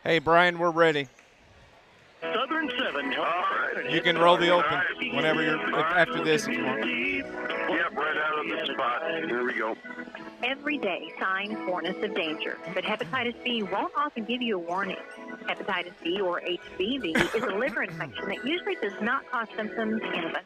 Hey, Brian, we're ready. Southern 7. All right. You can roll the open whenever you're after this if you want. Yep, right out of the spot. Here we go. Every day, signs warn us of danger, but hepatitis B won't often give you a warning. Hepatitis B, or HBV, is a liver infection that usually does not cause symptoms in us.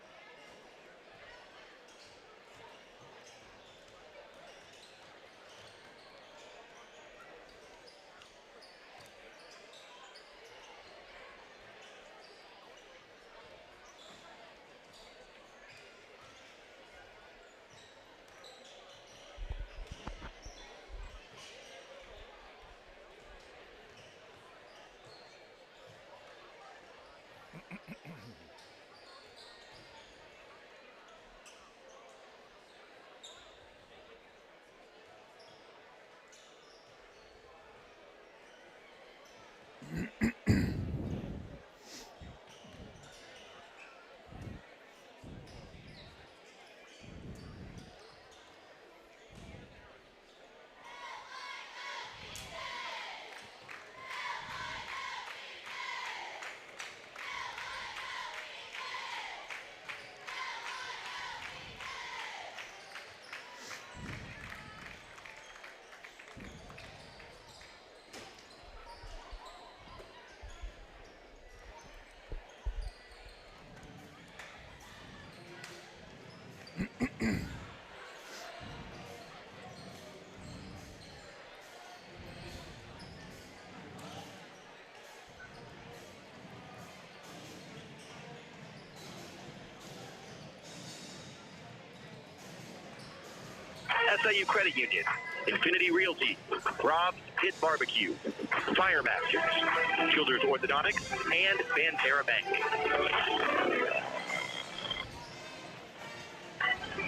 SIU Credit Union, Infinity Realty, Rob's Pit Barbecue, Firemasters, Childers Orthodontics, and Banterra Bank.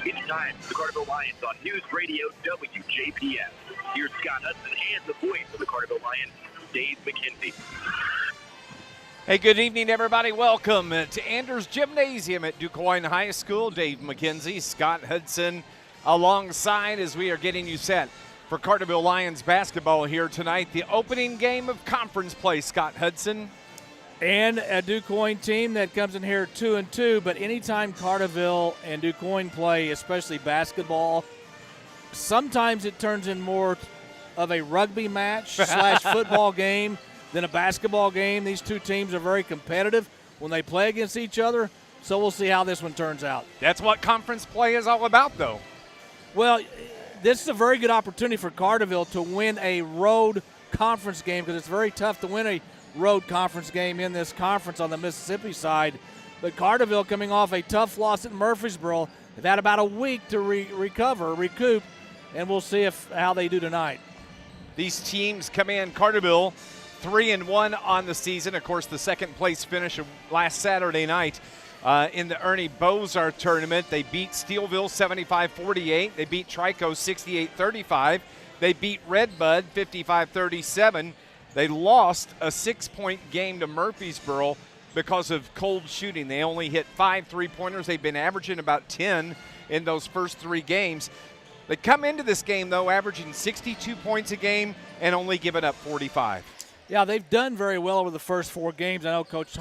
It's time for the Carterville Lions on NewsRadio WJPF. Here's Scott Hudson and the voice of the Carterville Lions, Dave McKenzie. Hey, good evening, everybody. Welcome to Anders Gymnasium at Quoin High School. Dave McKenzie, Scott Hudson, alongside as we are getting you set for Carterville Lions basketball here tonight. The opening game of conference play, Scott Hudson. And a DuQuoin team that comes in here 2-2, but anytime Carterville and DuQuoin play, especially basketball, sometimes it turns in more of a rugby match / football game than a basketball game. These two teams are very competitive when they play against each other, so we'll see how this one turns out. That's what conference play is all about, though. Well, this is a very good opportunity for Carterville to win a road conference game because it's very tough to win a road conference game in this conference on the Mississippi side. But Carterville coming off a tough loss at Murfreesboro. They've had about a week to recoup, and we'll see how they do tonight. These teams come in, Carterville 3-1 on the season. Of course, the second place finish of last Saturday night. In the Ernie Bozar tournament, they beat Steelville 75-48. They beat Trico 68-35. They beat Redbud 55-37. They lost a 6-point game to Murfreesboro because of cold shooting. They only hit 5 3-pointers. They've been averaging about 10 in those first 3 games. They come into this game, though, averaging 62 points a game and only giving up 45. Yeah, they've done very well over the first 4 games. I know Coach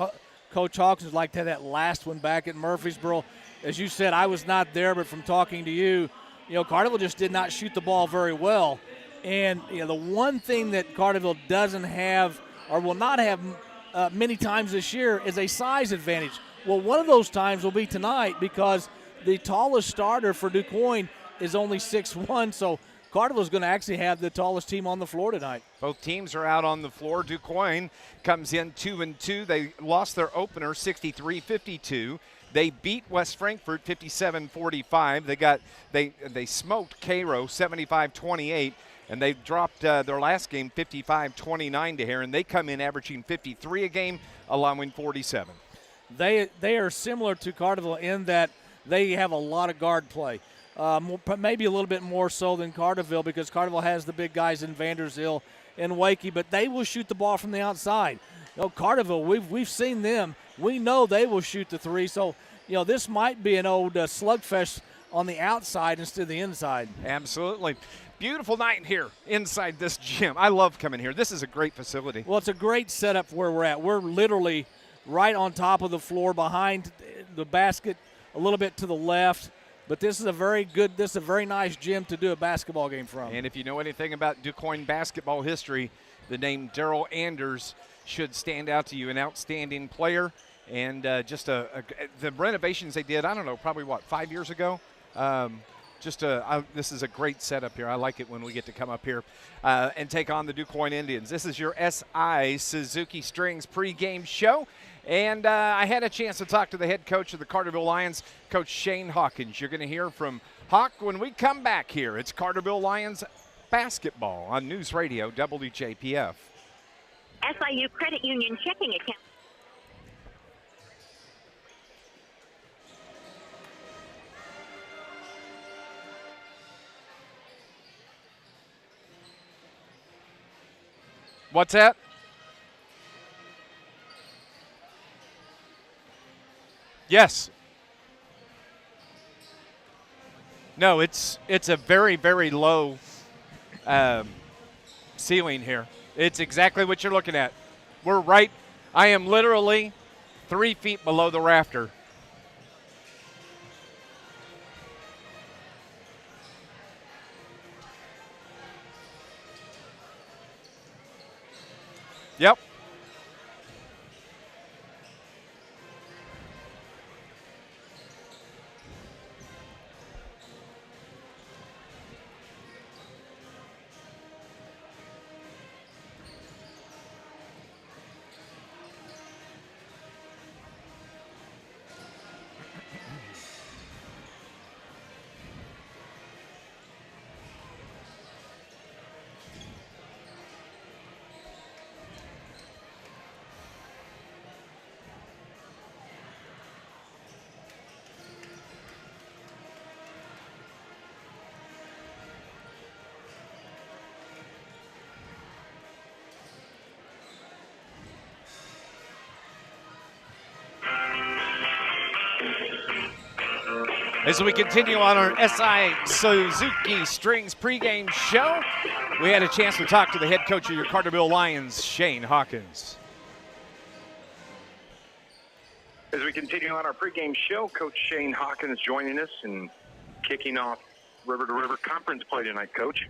Hawkins would like to have that last one back at Murfreesboro. As you said, I was not there, but from talking to you, Carterville just did not shoot the ball very well. And, the one thing that Carterville doesn't have or will not have many times this year is a size advantage. Well, one of those times will be tonight because the tallest starter for DuQuoin is only 6'1", so Carterville's going to actually have the tallest team on the floor tonight. Both teams are out on the floor. DuQuoin comes in 2-2. They lost their opener 63-52. They beat West Frankfort 57-45. They smoked Cairo 75-28, and they dropped their last game 55-29 to Heron. They come in averaging 53 a game, allowing 47. They are similar to Carterville in that they have a lot of guard play. Maybe a little bit more so than Carterville because Carterville has the big guys in Vandershill and Wakey, but they will shoot the ball from the outside. Carterville, we've seen them. We know they will shoot the 3. So, this might be an old slugfest on the outside instead of the inside. Absolutely. beautiful night here inside this gym. I love coming here. This is a great facility. Well, it's a great setup where we're at. We're literally right on top of the floor behind the basket, a little bit to the left. But this is a very nice gym to do a basketball game from. And if you know anything about DuQuoin basketball history, the name Daryl Anders should stand out to you, an outstanding player. And the renovations they did, I don't know, probably, 5 years ago? This is a great setup here. I like it when we get to come up here and take on the DuQuoin Indians. This is your SI Suzuki Strings pregame show. And I had a chance to talk to the head coach of the Carterville Lions, Coach Shane Hawkins. You're going to hear from Hawk when we come back here. It's Carterville Lions basketball on NewsRadio WJPF. SIU Credit Union checking account. What's that? Yes. No, it's a very, very low ceiling here. It's exactly what you're looking at. I am literally 3 feet below the rafter. Yep. As we continue on our SI Suzuki Strings pregame show, we had a chance to talk to the head coach of your Carterville Lions, Shane Hawkins. As we continue on our pregame show, Coach Shane Hawkins joining us and kicking off river-to-river conference play tonight, Coach.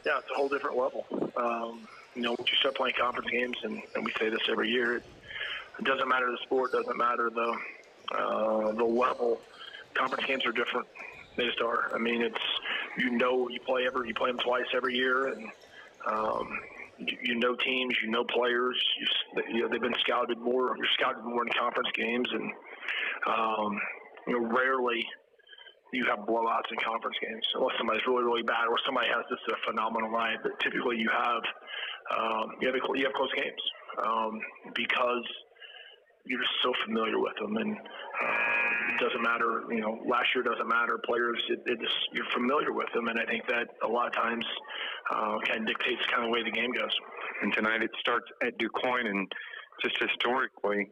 Yeah, it's a whole different level. Once you start playing conference games, and we say this every year, it doesn't matter the sport, doesn't matter the level. Conference games are different. They just are. I mean, you play them twice every year, and you know teams, you know players. They've been scouted more. You're scouted more in conference games, and rarely you have blowouts in conference games unless somebody's really, really bad or somebody has just a phenomenal night. But typically, you have close games because you're just so familiar with them, and it doesn't matter. Last year doesn't matter. Players, you're familiar with them, and I think that a lot of times kind of dictates kind of the way the game goes. And tonight it starts at DuQuoin, and just historically,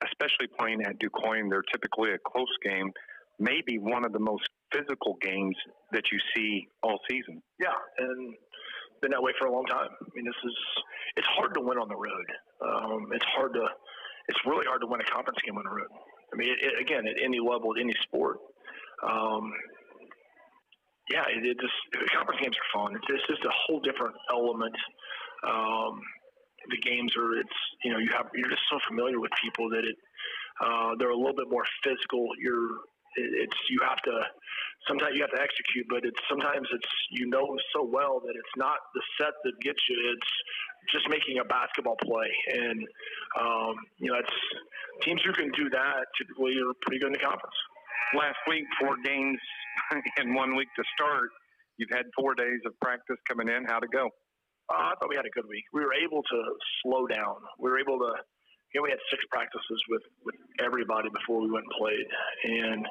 especially playing at DuQuoin, they're typically a close game, maybe one of the most physical games that you see all season. Yeah, and been that way for a long time. I mean, it's hard to win on the road. It's really hard to win a conference game on the road. I mean, again, at any level, at any sport. Conference games are fun. It's just a whole different element. The games are, you're just so familiar with people that they're a little bit more physical. Sometimes you have to execute, but sometimes so well that it's not the set that gets you. It's just making a basketball play. And, it's teams who can do that typically are pretty good in the conference. Last week, 4 games in 1 week to start. You've had 4 days of practice coming in. How'd it go? I thought we had a good week. We were able to slow down. We were able to we had 6 practices with everybody before we went and played. And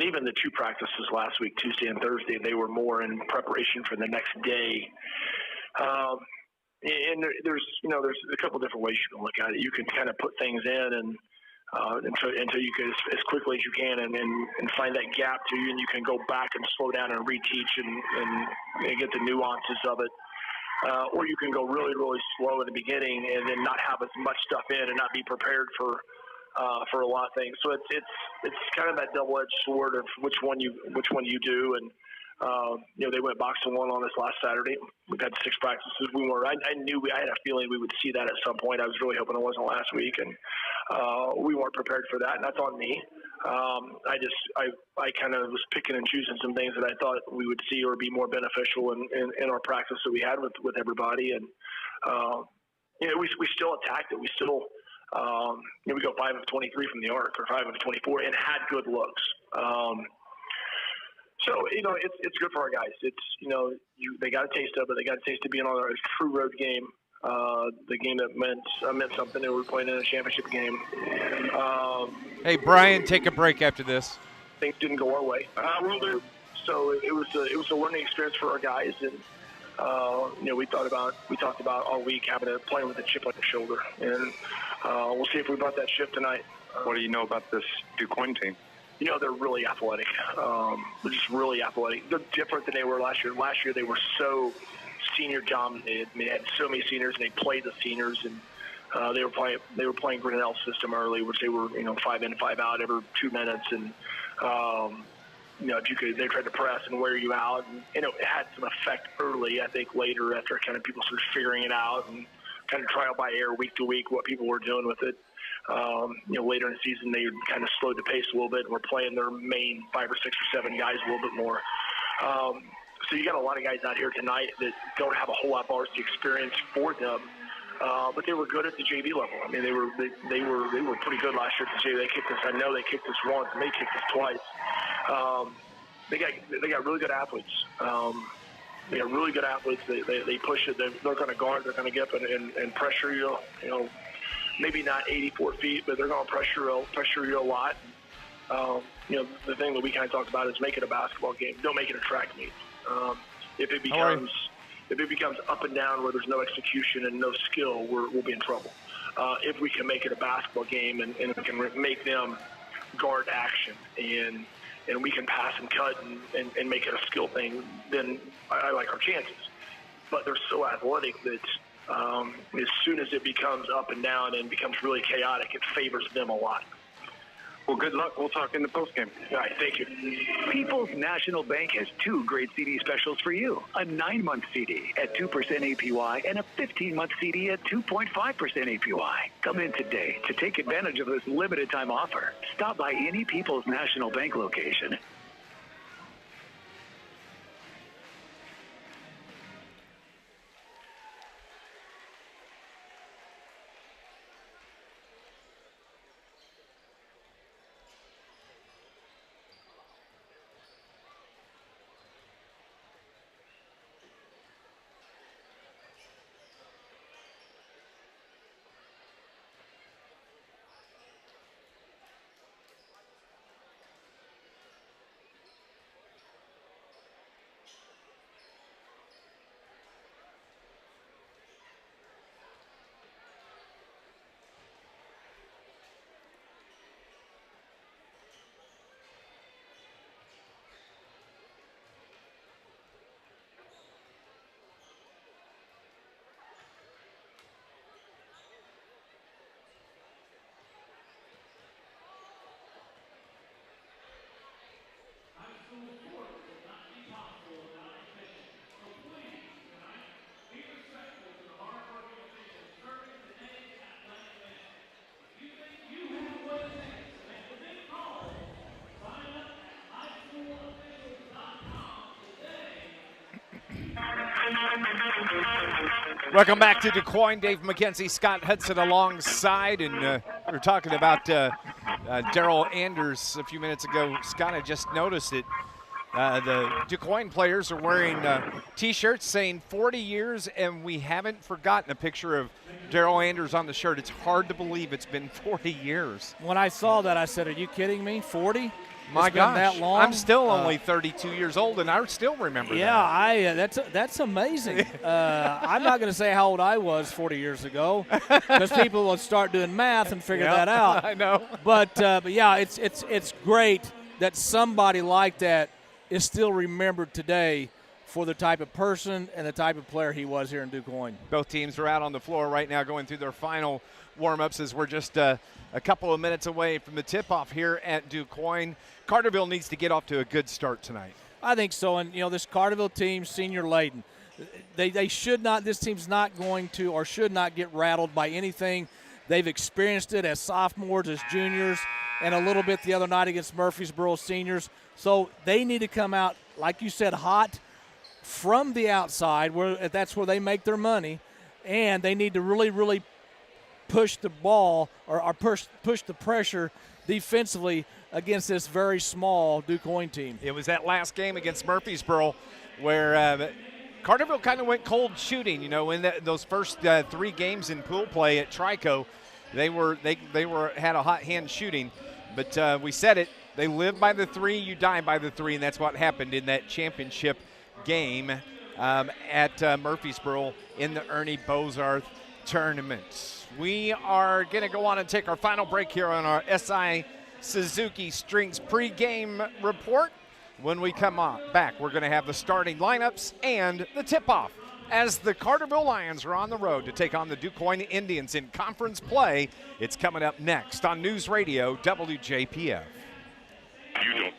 even the 2 practices last week, Tuesday and Thursday, they were more in preparation for the next day. And there's a couple different ways you can look at it. You can kind of put things in and until you can as quickly as you can and find that gap to you, and you can go back and slow down and reteach and get the nuances of it. Or you can go really, really slow in the beginning and then not have as much stuff in and not be prepared for a lot of things. So it's kind of that double-edged sword of which one you do. And they went box to one on us last Saturday. We've had 6 practices. I had a feeling we would see that at some point. I was really hoping it wasn't last week, and we weren't prepared for that, and that's on me. I kind of was picking and choosing some things that I thought we would see or be more beneficial in our practice that we had with everybody, and we still attacked it. We still we go 5 of 23 from the arc, or 5 of 24, and had good looks. So, it's good for our guys. They got a taste of it. They got a taste of being on a true road game, the game that meant something. They were playing in a championship game. Hey, Brian, take a break after this. Things didn't go our way. So it was a learning experience for our guys, and we talked about all week having to play with a chip on the shoulder, and we'll see if we brought that chip tonight. What do you know about this Quoin team? They're really athletic. They're just really athletic. They're different than they were last year. Last year they were so senior dominated. I mean, they had so many seniors, and they played the seniors, and they were playing Grinnell's system early, which they were 5 in, 5 out every 2 minutes, and they tried to press and wear you out, and it had some effect early. I think later, after kind of people started figuring it out and kind of trial by error week to week what people were doing with it. Later in the season, they kind of slowed the pace a little bit, and were playing their main 5 or 6 or 7 guys a little bit more. So you got a lot of guys out here tonight that don't have a whole lot of varsity experience for them, but they were good at the JV level. I mean, they were pretty good last year at the JV. They kicked us. I know they kicked us once, and they kicked us twice. They got really good athletes. They got really good athletes. They push it. They're going to guard. They're going to get up and pressure you. Maybe not 84 feet, but they're going to pressure you a lot. The thing that we kind of talked about is make it a basketball game. Don't make it a track meet. If it becomes up and down where there's no execution and no skill, we'll be in trouble. If we can make it a basketball game and we can make them guard action and we can pass and cut and make it a skill thing, then I like our chances. But they're so athletic that as soon as it becomes up and down and becomes really chaotic, it favors them a lot. Well, good luck. We'll talk in the postgame. All right, thank you. People's National Bank has 2 great CD specials for you. A 9-month CD at 2% APY and a 15-month CD at 2.5% APY. Come in today to take advantage of this limited time offer. Stop by any People's National Bank location. Welcome back to Quoin. Dave McKenzie, Scott Hudson alongside, and we were talking about Daryl Anders a few minutes ago. Scott, I just noticed it. The DuQuoin players are wearing T-shirts saying 40 years, and we haven't forgotten a picture of Darrell Anders on the shirt. It's hard to believe it's been 40 years. When I saw that, I said, are you kidding me? 40? My It's gosh, been that long? I'm still only 32 years old, and I still remember that. That's amazing. I'm not going to say how old I was 40 years ago, because people will start doing math and figure that out. I know. But yeah, it's great that somebody like that is still remembered today for the type of person and the type of player he was here in DuQuoin. Both teams are out on the floor right now going through their final warm-ups as we're just a couple of minutes away from the tip-off here at DuQuoin. Carterville needs to get off to a good start tonight. I think so, and this Carterville team, senior laden, they should not. This team's not going to or should not get rattled by anything. They've experienced it as sophomores, as juniors, and a little bit the other night against Murfreesboro seniors. So they need to come out, like you said, hot from the outside, where that's where they make their money, and they need to really, really push the ball or push the pressure defensively against this very small DuQuoin team. It was that last game against Murfreesboro where Carterville kind of went cold shooting. In those first 3 games in pool play at Trico, they had a hot hand shooting. But we said it, they live by the 3, you die by the 3, and that's what happened in that championship game at Murfreesboro in the Ernie Bozarth tournament. We are going to go on and take our final break here on our SI Suzuki Strings pregame report. When we come back, we're going to have the starting lineups and the tip-off as the Carterville Lions are on the road to take on the DuQuoin Indians in conference play. It's coming up next on News Radio WJPF. You don't.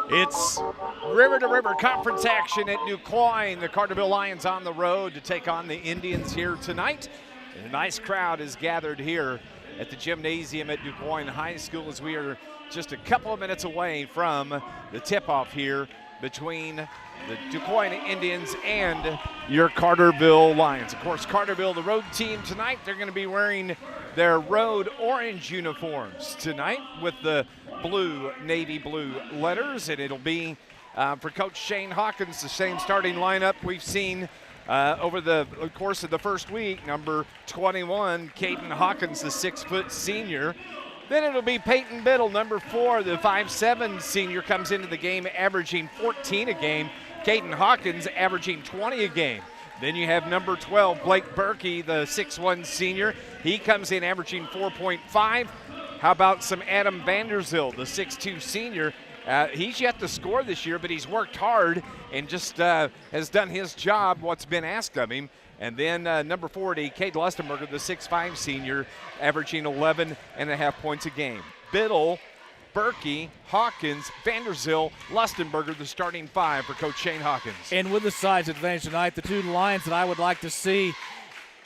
It's river-to-river conference action at DuQuoin. The Carterville Lions on the road to take on the Indians here tonight. And a nice crowd is gathered here at the gymnasium at DuQuoin High School as we are just a couple of minutes away from the tip-off here between the DuQuoin Indians and your Carterville Lions. Of course, Carterville, the road team tonight, they're going to be wearing their road orange uniforms tonight with the blue, navy blue letters, and it'll be for Coach Shane Hawkins, the same starting lineup we've seen over the course of the first week. Number 21, Caden Hawkins, the 6-foot senior. Then it'll be Peyton Biddle, number 4, the 5'7" senior, comes into the game averaging 14 a game. Caden Hawkins averaging 20 a game. Then you have number 12, Blake Berkey, the 6'1" senior. He comes in averaging 4.5. How about some Adam Vanderzil, the 6'2" senior? He's yet to score this year, but he's worked hard and just has done his job, what's been asked of him. And then number 40, Cade Lustenberger, the 6'5" senior, averaging 11.5 points a game. Biddle, Berkey, Hawkins, Vanderzil, Lustenberger, the starting 5 for Coach Shane Hawkins. And with the size advantage tonight, the two Lions that I would like to see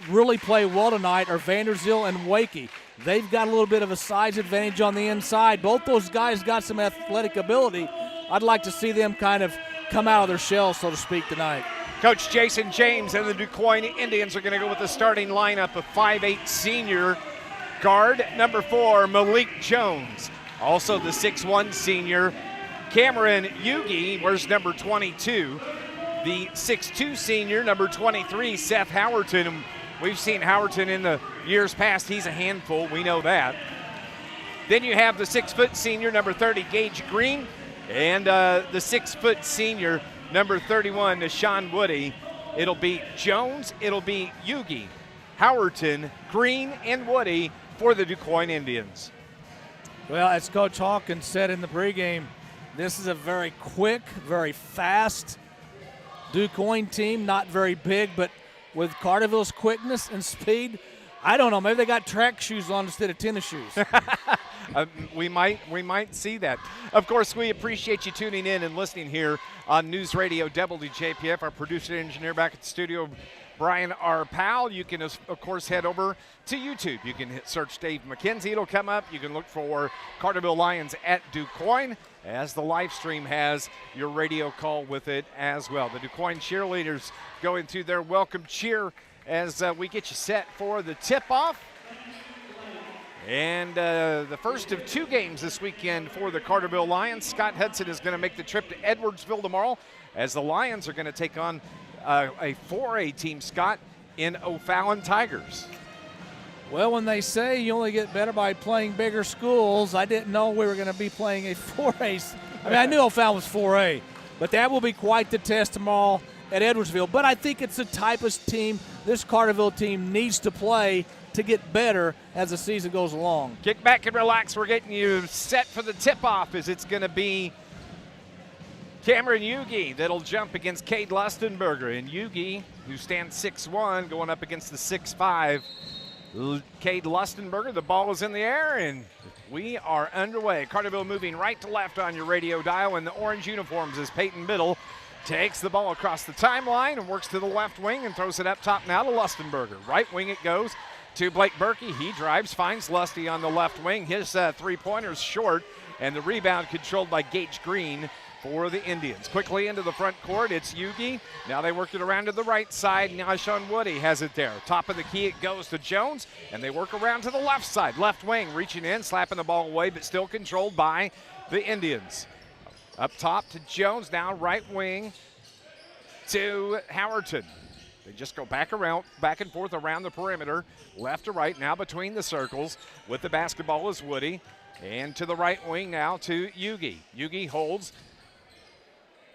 really play well tonight are Vanderzeel and Wakey. They've got a little bit of a size advantage on the inside. Both those guys got some athletic ability. I'd like to see them kind of come out of their shell, so to speak, tonight. Coach Jason James and the DuQuoin Indians are going to go with the starting lineup of 5'8" senior guard number 4, Malik Jones. Also the 6'1" senior, Cameron Yugi, wears number 22. The 6'2" senior, number 23, Seth Howerton. We've seen Howerton in the years past. He's a handful. We know that. Then you have the 6' senior, number 30, Gage Green, and the 6' senior, number 31, Nashawn Woody. It'll be Jones, it'll be Yugi, Howerton, Green, and Woody for the DuQuoin Indians. Well, as Coach Hawkins said in the pregame, this is a very quick, very fast DuQuoin team, not very big, but with Carterville's quickness and speed, I don't know, maybe they got track shoes on instead of tennis shoes. We might see that. Of course, we appreciate you tuning in and listening here on News Radio WJPF. Our producer and engineer back at the studio, Brian R. Powell. You can, of course, head over to YouTube. You can search Dave McKenzie. It'll come up. You can look for Carterville Lions at DuQuoin, as the live stream has your radio call with it as well. The DuQuoin cheerleaders going through their welcome cheer as we get you set for the tip-off. And the first of 2 games this weekend for the Carterville Lions. Scott Hudson is going to make the trip to Edwardsville tomorrow, as the Lions are going to take on a 4A team, Scott, in O'Fallon Tigers. Well, when they say you only get better by playing bigger schools, I didn't know we were going to be playing a 4A. I mean, I knew O'Fallon was 4A, but that will be quite the test tomorrow at Edwardsville. But I think it's the type of team this Carterville team needs to play to get better as the season goes along. Kick back and relax. We're getting you set for the tip-off, as it's going to be Cameron Yugi that'll jump against Cade Lustenberger. And Yugi, who stands 6'1", going up against the 6'5", Cade Lustenberger. The ball is in the air, and we are underway. Carterville moving right to left on your radio dial in the orange uniforms as Peyton Biddle takes the ball across the timeline and works to the left wing and throws it up top now to Lustenberger. Right wing it goes to Blake Berkey. He drives, finds Lusty on the left wing. His three-pointer's short, and the rebound controlled by Gage Green for the Indians. Quickly into the front court, it's Yugi. Now they work it around to the right side. Now Sean Woody has it there. Top of the key, it goes to Jones, and they work around to the left side. Left wing, reaching in, slapping the ball away, but still controlled by the Indians. Up top to Jones, now right wing to Howerton. They just go back and forth around the perimeter, left to right, now between the circles. With the basketball is Woody. And to the right wing now to Yugi. Yugi holds,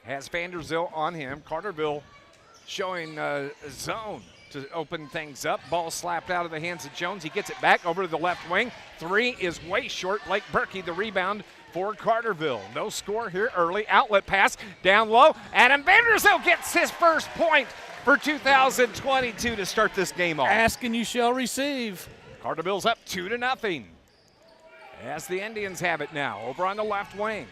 has Vanderzeel on him. Carterville showing a zone to open things up. Ball slapped out of the hands of Jones. He gets it back over to the left wing. 3 is way short. Blake Berkey, the rebound for Carterville. No score here early. Outlet pass down low. Adam Vanderzeel gets his first point for 2022 to start this game off. Ask and you shall receive. Carterville's up 2-0 as the Indians have it now. Over on the left wing.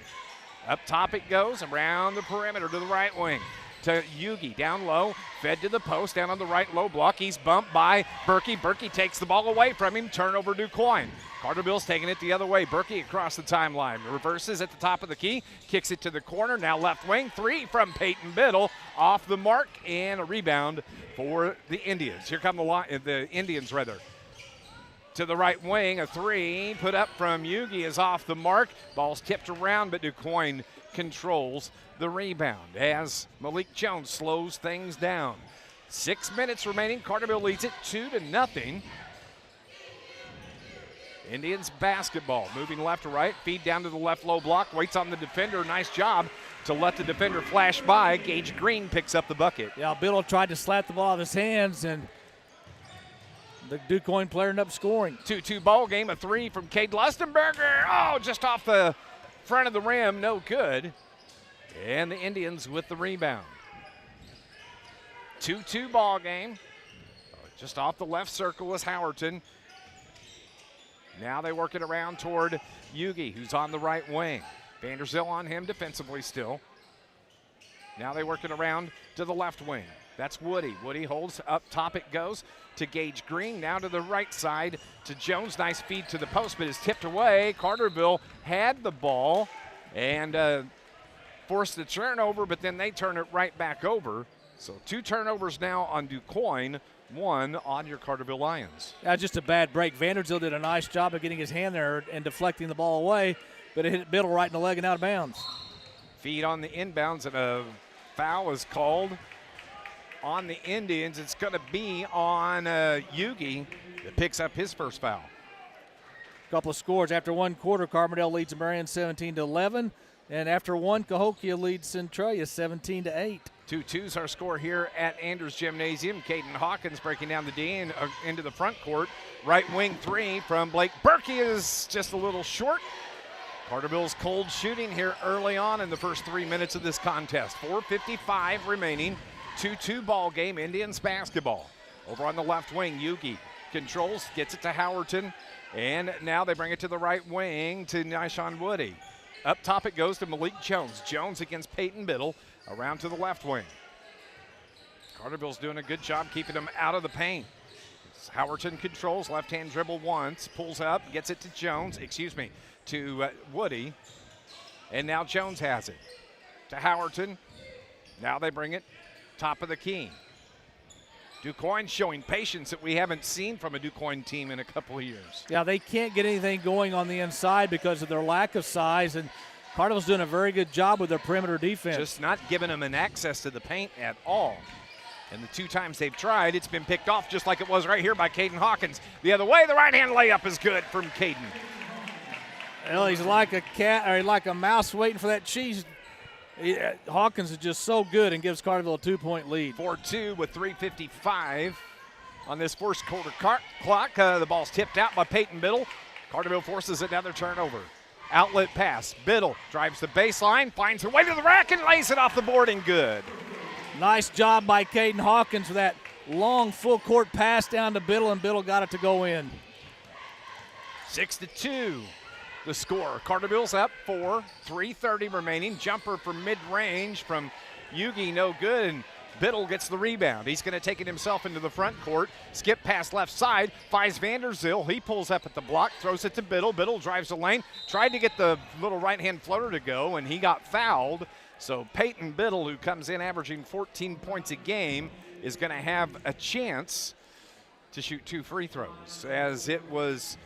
Up top it goes, around the perimeter to the right wing. To Yugi, down low, fed to the post, down on the right low block. He's bumped by Berkey. Berkey takes the ball away from him. Turnover to Quoin. Carterville's taking it the other way. Berkey across the timeline. Reverses at the top of the key. Kicks it to the corner. Now left wing. 3 from Peyton Biddle. Off the mark, and a rebound for the Indians. Here come the Indians, rather. To the right wing, a 3 put up from Yugi is off the mark. Ball's tipped around, but DuQuoin controls the rebound as Malik Jones slows things down. 6 minutes remaining. Carterville leads it 2-0. Indians basketball, moving left to right, feed down to the left low block, waits on the defender. Nice job to let the defender flash by. Gage Green picks up the bucket. Yeah, Biddle tried to slap the ball out of his hands, and the DuQuoin player ended up scoring. 2-2 ball game, a 3 from Cade Lustenberger. Oh, just off the front of the rim, no good. And the Indians with the rebound. 2-2 ball game. Just off the left circle is Howerton. Now they work it around toward Yugi, who's on the right wing. Vanderzeel on him defensively still. Now they work it around to the left wing. That's Woody. Woody holds up top. It goes to Gage Green. Now to the right side to Jones. Nice feed to the post, but is tipped away. Carterville had the ball and forced the turnover, but then they turn it right back over. So 2 turnovers now on DuQuoin, 1 on your Carterville Lions. Just a bad break. Vanderzeel did a nice job of getting his hand there and deflecting the ball away, but it hit Biddle right in the leg and out of bounds. Feed on the inbounds, and a foul is called on the Indians. It's going to be on Yugi that picks up his first foul. A couple of scores. After 1 quarter, Carbondale leads Marion 17-11. And after 1, Cahokia leads Centralia 17-8. 2-2's our score here at Andrews Gymnasium. Caden Hawkins breaking down the D and into the front court. Right wing 3 from Blake Berkey is just a little short. Carterville's cold shooting here early on in the first 3 minutes of this contest. 4:55 remaining. 2-2 ball game, Indians basketball. Over on the left wing, Yugi controls, gets it to Howerton, and now they bring it to the right wing to Nyshawn Woody. Up top it goes to Malik Jones. Jones against Peyton Biddle, around to the left wing. Carterville's doing a good job keeping them out of the paint. Howerton controls, left-hand dribble once, pulls up, gets it to Woody, and now Jones has it. To Howerton, now they bring it top of the key. DuQuoin showing patience that we haven't seen from a DuQuoin team in a couple of years. Yeah, they can't get anything going on the inside because of their lack of size, and Carterville's doing a very good job with their perimeter defense. Just not giving them an access to the paint at all. And the 2 times they've tried, it's been picked off just like it was right here by Caden Hawkins. The other way, the right-hand layup is good from Caden. Well, he's like a cat, or like a mouse waiting for that cheese. Hawkins is just so good and gives Carterville a 2-point lead. 4-2 with 3:55 on this first quarter clock. The ball's tipped out by Peyton Biddle. Carterville forces another turnover. Outlet pass. Biddle drives the baseline, finds her way to the rack, and lays it off the board and good. Nice job by Caden Hawkins with that long full court pass down to Biddle, and Biddle got it to go in. 6-2. The score. Carterville's up 4, 3:30 remaining. Jumper from mid-range from Yugi, no good, and Biddle gets the rebound. He's going to take it himself into the front court. Skip past left side, finds Vanderzeel. He pulls up at the block, throws it to Biddle. Biddle drives the lane, tried to get the little right-hand floater to go, and he got fouled. So Peyton Biddle, who comes in averaging 14 points a game, is going to have a chance to shoot 2 free throws, as it was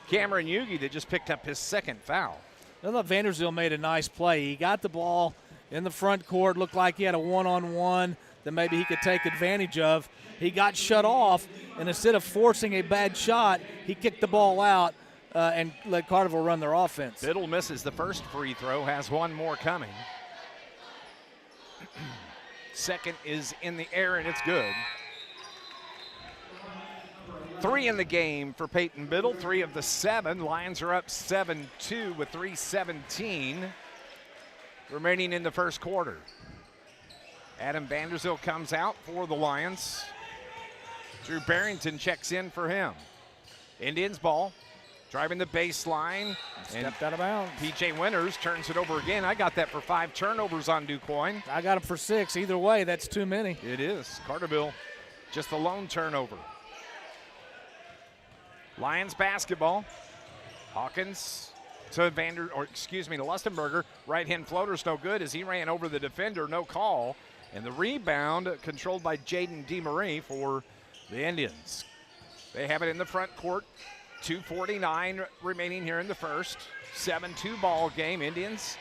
Cameron Yugi that just picked up his second foul. I thought Vanderzeel made a nice play. He got the ball in the front court, looked like he had a one-on-one that maybe he could take advantage of. He got shut off, and instead of forcing a bad shot, he kicked the ball out and let Carterville run their offense. Biddle misses the first free throw, has 1 more coming. Second is in the air, and it's good. 3 in the game for Peyton Biddle, 3 of the 7. Lions are up 7-2 with 3:17 remaining in the first quarter. Adam Vanderzeel comes out for the Lions. Drew Barrington checks in for him. Indians ball, driving the baseline. Stepped out of bounds. PJ Winters turns it over again. I got that for 5 turnovers on DuQuoin. I got him for 6. Either way, that's too many. It is. Carterville, just a lone turnover. Lions basketball. Hawkins to Lustenberger. Right-hand floater's no good as he ran over the defender, no call. And the rebound controlled by Jaden DeMarie for the Indians. They have it in the front court. 2:49 remaining here in the first. 7-2 ball game. Indians.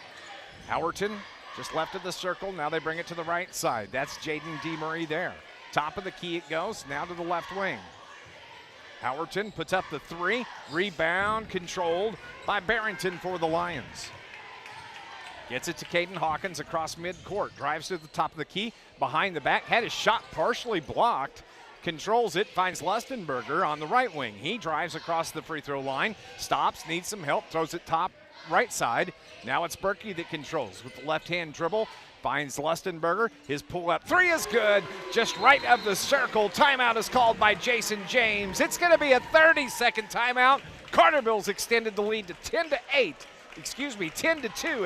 Howerton just left of the circle. Now they bring it to the right side. That's Jaden DeMarie there. Top of the key it goes. Now to the left wing. Howerton puts up the 3. Rebound controlled by Barrington for the Lions. Gets it to Caden Hawkins across midcourt. Drives to the top of the key. Behind the back. Had his shot partially blocked. Controls it. Finds Lustenberger on the right wing. He drives across the free throw line. Stops. Needs some help. Throws it top right side. Now it's Berkey that controls with the left-hand dribble. Finds Lustenberger. His pull-up 3 is good. Just right of the circle. Timeout is called by Jason James. It's going to be a 30-second timeout. Carterville's extended the lead to 10-2,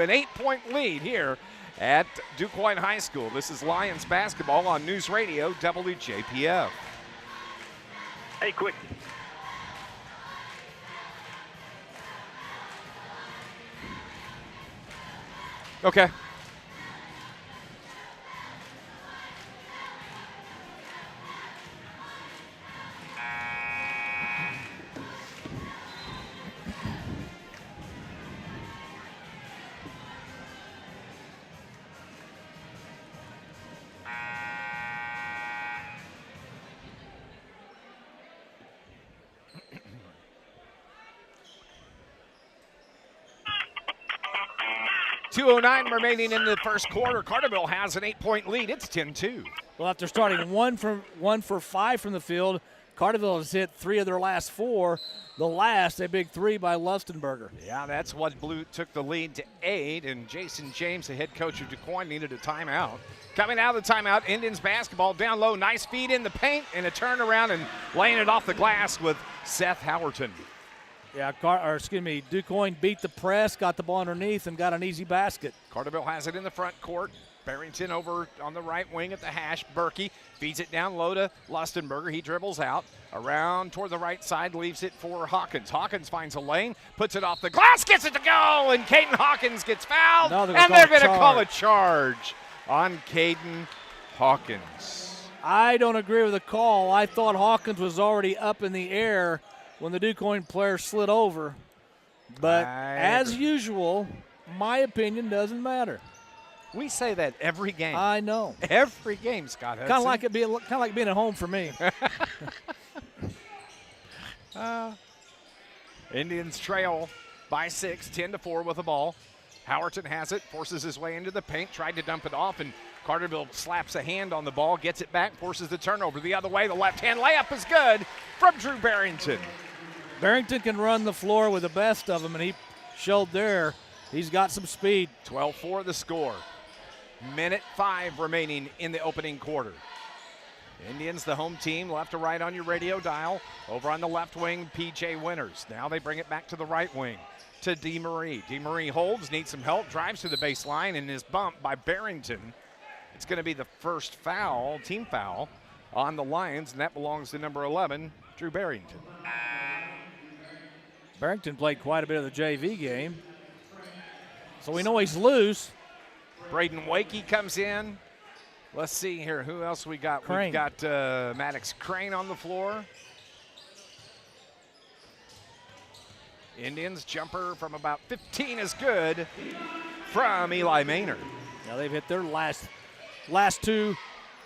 an 8-point lead here at DuQuoin High School. This is Lions basketball on News Radio WJPF. Hey, quick. Okay. .209 remaining in the first quarter. Carterville has an 8-point lead. It's 10-2. Well, after starting 1 for 5 from the field, Carterville has hit 3 of their last 4. The last, a big 3 by Lustenberger. Yeah, that's what took the lead to 8, and Jason James, the head coach of DuQuoin, needed a timeout. Coming out of the timeout, Indians basketball down low. Nice feed in the paint and a turnaround and laying it off the glass with Seth Howerton. Yeah, DuQuoin beat the press, got the ball underneath, and got an easy basket. Carterville has it in the front court. Barrington over on the right wing at the hash. Berkey feeds it down low to Lustenberger. He dribbles out around toward the right side, leaves it for Hawkins. Hawkins finds a lane, puts it off the glass, gets it to go, and Caden Hawkins gets fouled, and they're going to call a charge on Caden Hawkins. I don't agree with the call. I thought Hawkins was already up in the air when the DuQuoin player slid over. But as usual, my opinion doesn't matter. We say that every game. I know. Every game, Scott Hudson. Kind of like being at home for me. Indians trail by 6, 10-4 with the ball. Howerton has it, forces his way into the paint, tried to dump it off, and Carterville slaps a hand on the ball, gets it back, forces the turnover the other way. The left-hand layup is good from Drew Barrington. Barrington can run the floor with the best of them, and he showed there. He's got some speed. 12-4 the score. Minute 5 remaining in the opening quarter. Indians, the home team, left to right on your radio dial. Over on the left wing, P.J. Winters. Now they bring it back to the right wing to DeMarie. DeMarie holds, needs some help, drives to the baseline, and is bumped by Barrington. It's going to be the first foul, team foul, on the Lions, and that belongs to number 11, Drew Barrington. Barrington played quite a bit of the JV game, so we know he's loose. Braden Wakey comes in. Let's see here. Who else we got? Crane. We've got Maddox Crane on the floor. Indians jumper from about 15 is good from Eli Maynard. Now they've hit their last 2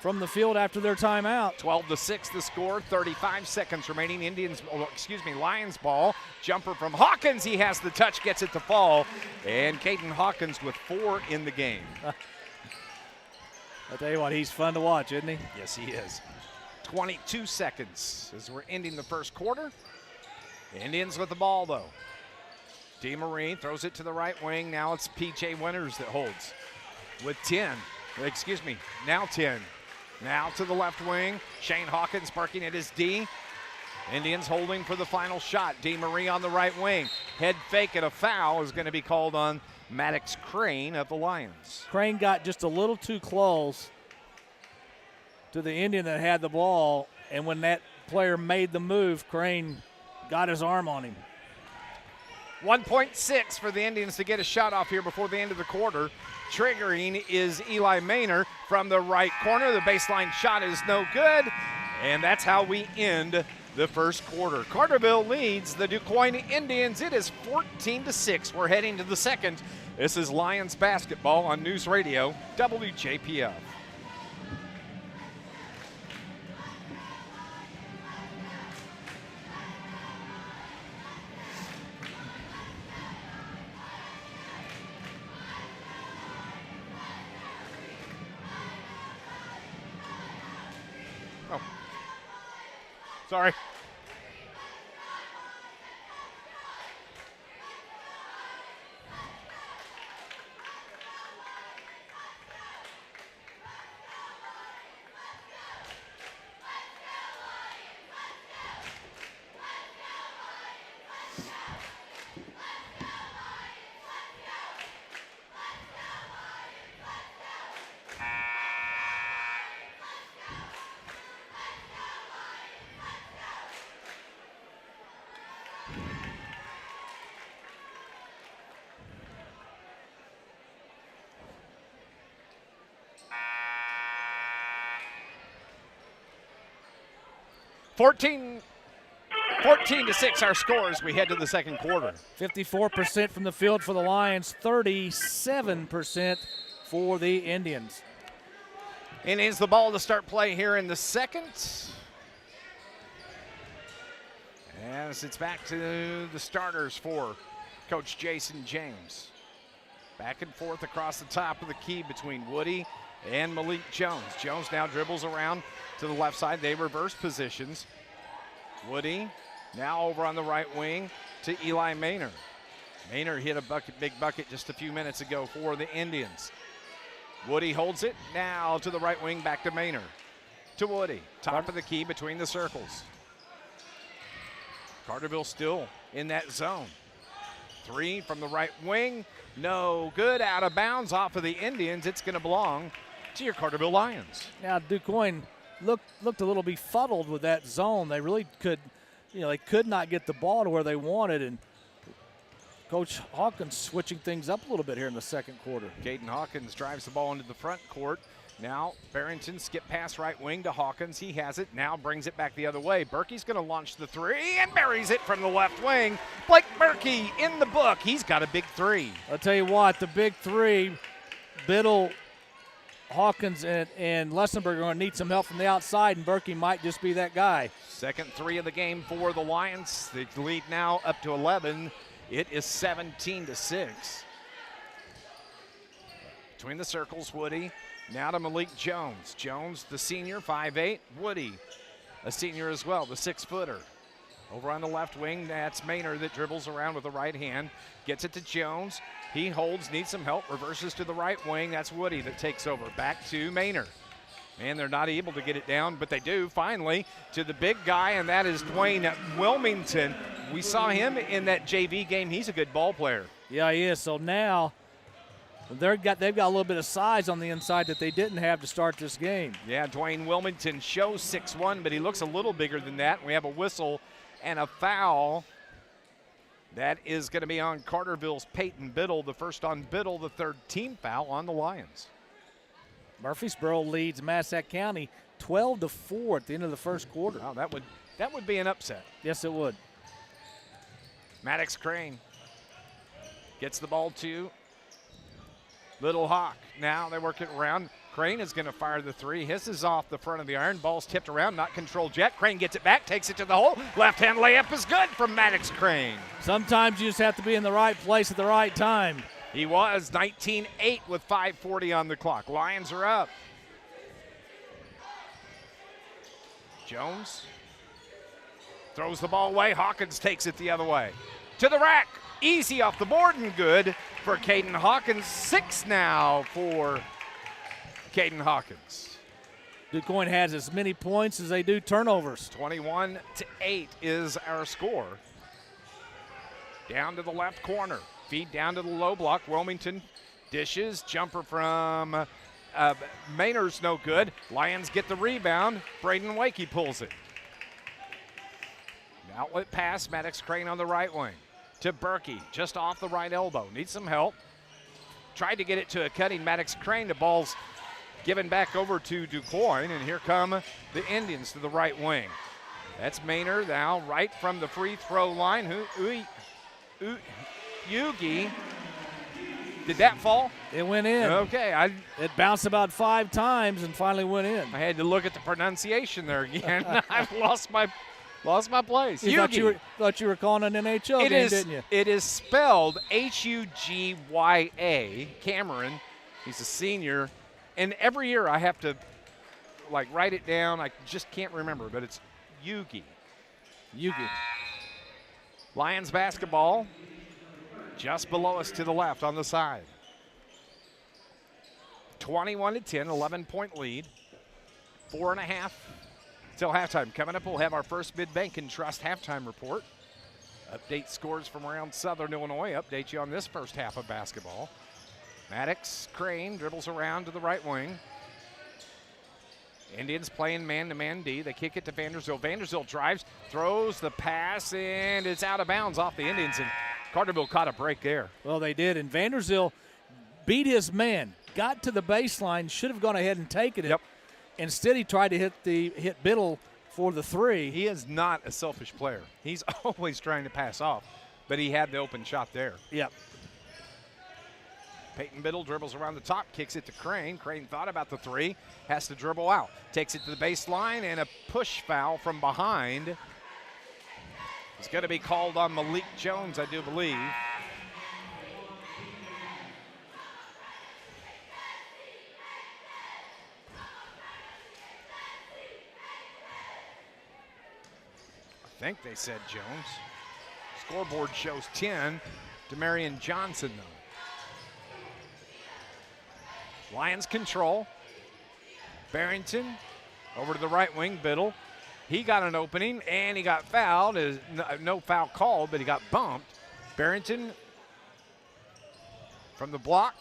from the field after their timeout. 12-6 the score, 35 seconds remaining. Lions ball. Jumper from Hawkins. He has the touch, gets it to fall. And Caden Hawkins with 4 in the game. I'll tell you what, he's fun to watch, isn't he? Yes, he is. 22 seconds as we're ending the first quarter. Indians with the ball, though. DeMarie throws it to the right wing. Now it's P.J. Winters that holds with 10. Now 10. Now to the left wing. Shane Hawkins parking at his D. Indians holding for the final shot. DeMarie on the right wing. Head fake and a foul is going to be called on Maddox Crane of the Lions. Crane got just a little too close to the Indian that had the ball, and when that player made the move, Crane got his arm on him. 1.6 for the Indians to get a shot off here before the end of the quarter. Triggering is Eli Maynard from the right corner. The baseline shot is no good, and that's how we end the first quarter. Carterville leads the DuQuoin Indians. It is 14-6. We're heading to the second. This is Lions basketball on News Radio WJPF. Sorry. 14 to 6 our score as we head to the second quarter. 54% from the field for the Lions, 37% for the Indians. Indians the ball to start play here in the second. As it's back to the starters for Coach Jason James. Back and forth across the top of the key between Woody and Malik Jones. Jones now dribbles around to the left side. They reverse positions. Woody now over on the right wing to Eli Maynard. Maynard hit a big bucket just a few minutes ago for the Indians. Woody holds it now to the right wing, back to Maynard. To Woody, top of the key between the circles. Carterville still in that zone. 3 from the right wing, no good, out of bounds off of the Indians. It's going to belong to your Carterville Lions. Now, Quoin looked a little befuddled with that zone. They really could, they could not get the ball to where they wanted, and Coach Hawkins switching things up a little bit here in the second quarter. Caden Hawkins drives the ball into the front court. Now Barrington skip pass right wing to Hawkins. He has it, now brings it back the other way. Berkey's going to launch the 3 and buries it from the left wing. Blake Berkey in the book. He's got a big 3. I'll tell you what, the big 3, Biddle, Hawkins, and Lessenberg are going to need some help from the outside, and Berkey might just be that guy. Second 3 of the game for the Lions. The lead now up to 11. It is 17 to 6. Between the circles, Woody. Now to Malik Jones. Jones, the senior, 5'8". Woody, a senior as well, the 6-footer. Over on the left wing, that's Maynard that dribbles around with the right hand. Gets it to Jones. He holds, needs some help, reverses to the right wing. That's Woody that takes over. Back to Maynard. And they're not able to get it down, but they do finally to the big guy, and that is Dwayne Wilmington. We saw him in that JV game. He's a good ball player. Yeah, he is. So now they've got a little bit of size on the inside that they didn't have to start this game. Yeah, Dwayne Wilmington shows 6'1", but he looks a little bigger than that. We have a whistle and a foul. That is going to be on Carterville's Peyton Biddle, the first on Biddle, the third team foul on the Lions. Murfreesboro leads Massac County 12-4 at the end of the first quarter. Wow, that would be an upset. Yes, it would. Maddox Crane gets the ball to Little Hawk. Now they work it around. Crane is going to fire the 3. His is off the front of the iron. Ball's tipped around, not controlled yet. Crane gets it back, takes it to the hole. Left-hand layup is good from Maddox Crane. Sometimes you just have to be in the right place at the right time. He was 19-8 with 5:40 on the clock. Lions are up. Jones throws the ball away. Hawkins takes it the other way. To the rack. Easy off the board and good for Caden Hawkins. 6 now for Caden Hawkins. DuQuoin has as many points as they do turnovers. 21-8 is our score. Down to the left corner. Feed down to the low block. Wilmington dishes. Jumper from Maynard's no good. Lions get the rebound. Braden Wakey pulls it. An outlet pass. Maddox Crane on the right wing. To Berkey, just off the right elbow. Needs some help. Tried to get it to a cutting Maddox Crane. The ball's given back over to DuQuoin, and here come the Indians to the right wing. That's Maynard now right from the free throw line. Yugi. Did that fall? It went in. Okay. It bounced about 5 times and finally went in. I had to look at the pronunciation there again. I've lost my place. You thought you were calling an NHL game, didn't you? It is spelled Hugya. Cameron. He's a senior. And every year I have to, write it down. I just can't remember, but it's Yugi. Lions basketball just below us to the left on the side. 21-10, 11-point lead. 4.5 till halftime. Coming up, we'll have our first Mid-Bank and Trust halftime report. Update scores from around Southern Illinois. Update you on this first half of basketball. Maddox Crane dribbles around to the right wing. Indians playing man-to-man D. They kick it to Vanderzeel. Vanderzeel drives, throws the pass, and it's out of bounds off the Indians, and Carterville caught a break there. Well, they did, and Vanderzeel beat his man, got to the baseline, should have gone ahead and taken it. Yep. Instead, he tried to hit Biddle for the three. He is not a selfish player. He's always trying to pass off, but he had the open shot there. Yep. Peyton Biddle dribbles around the top, kicks it to Crane. Crane thought about the three, has to dribble out. Takes it to the baseline, and a push foul from behind. It's going to be called on Malik Jones, I do believe. I think they said Jones. Scoreboard shows 10. Demarion Johnson, though. Lions control. Barrington over to the right wing. Biddle. He got an opening, and he got fouled. No foul called, but he got bumped. Barrington from the block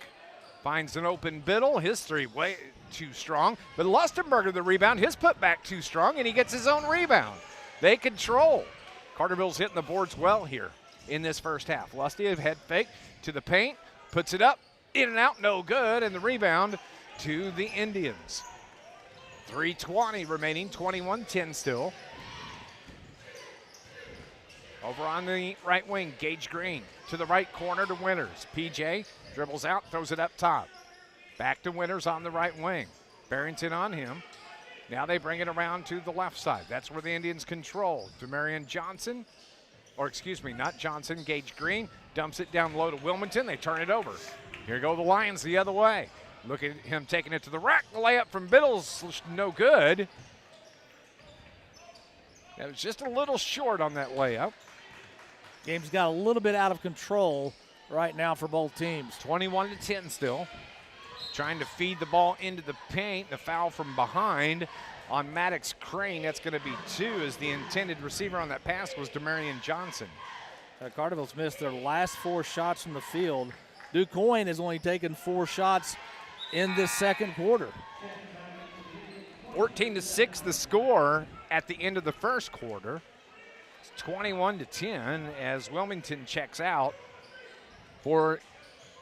finds an open Biddle. His three way too strong. But Lustenberger, the rebound, his putback too strong, and he gets his own rebound. They control. Carterville's hitting the boards well here in this first half. Lusty, a head fake to the paint, puts it up, in and out, no good, and the rebound to the Indians. 3:20 remaining, 21-10 still. Over on the right wing, Gage Green to the right corner to Winters. PJ dribbles out, throws it up top. Back to Winters on the right wing. Barrington on him. Now they bring it around to the left side. That's where the Indians control. Demarion Johnson, or excuse me, not Johnson, Gage Green dumps it down low to Wilmington. They turn it over. Here go the Lions the other way. Look at him taking it to the rack. The layup from Biddle's no good. That was just a little short on that layup. Game's got a little bit out of control right now for both teams. 21-10 still. Trying to feed the ball into the paint. The foul from behind on Maddox Crane. That's going to be 2, as the intended receiver on that pass was Demarion Johnson. Carterville's missed their last 4 shots from the field. Quoin has only taken 4 shots in this second quarter. 14-6 the score at the end of the first quarter. It's 21-10 as Wilmington checks out for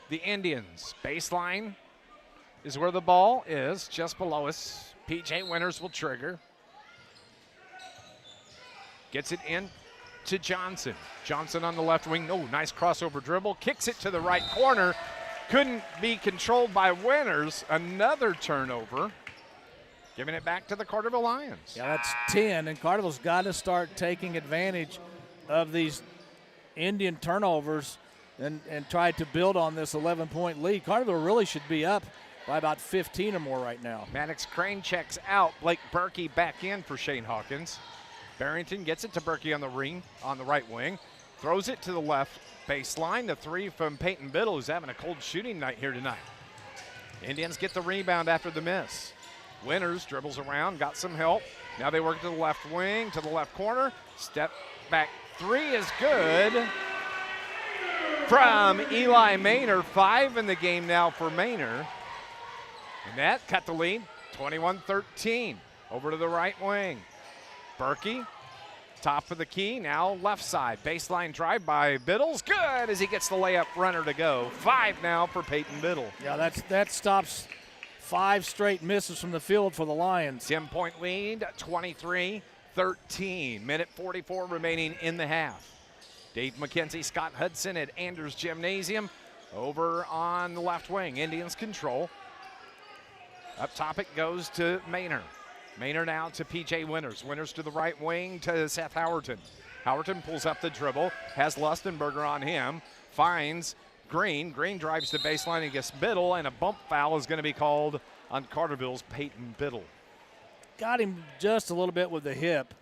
the Indians. Baseline is where the ball is, just below us. PJ Winters will trigger. Gets it in to Johnson. Johnson on the left wing. Oh, nice crossover dribble. Kicks it to the right corner. Couldn't be controlled by Winters. Another turnover. Giving it back to the Carterville Lions. Yeah, that's 10, and Carterville's got to start taking advantage of these Indian turnovers and try to build on this 11-point lead. Carterville really should be up by about 15 or more right now. Maddox Crane checks out. Blake Berkey back in for Shane Hawkins. Barrington gets it to Berkey on the ring, on the right wing. Throws it to the left baseline. The 3 from Peyton Biddle, who's having a cold shooting night here tonight. Indians get the rebound after the miss. Winters dribbles around, got some help. Now they work to the left wing, to the left corner. Step back 3 is good from Eli Maynor. 5 in the game now for Maynor. And that cut the lead, 21-13. Over to the right wing. Berkey, top of the key, now left side. Baseline drive by Biddle's good as he gets the layup runner to go. 5 now for Peyton Biddle. Yeah, that stops 5 straight misses from the field for the Lions. 10-point lead, 23-13. Minute 44 remaining in the half. Dave McKenzie, Scott Hudson at Anders Gymnasium. Over on the left wing, Indians control. Up top it goes to Maynor. Maynor now to PJ Winters. Winters to the right wing to Seth Howerton. Howerton pulls up the dribble, has Lustenberger on him, finds Green. Green drives the baseline and gets Biddle, and a bump foul is going to be called on Carterville's Peyton Biddle. Got him just a little bit with the hip.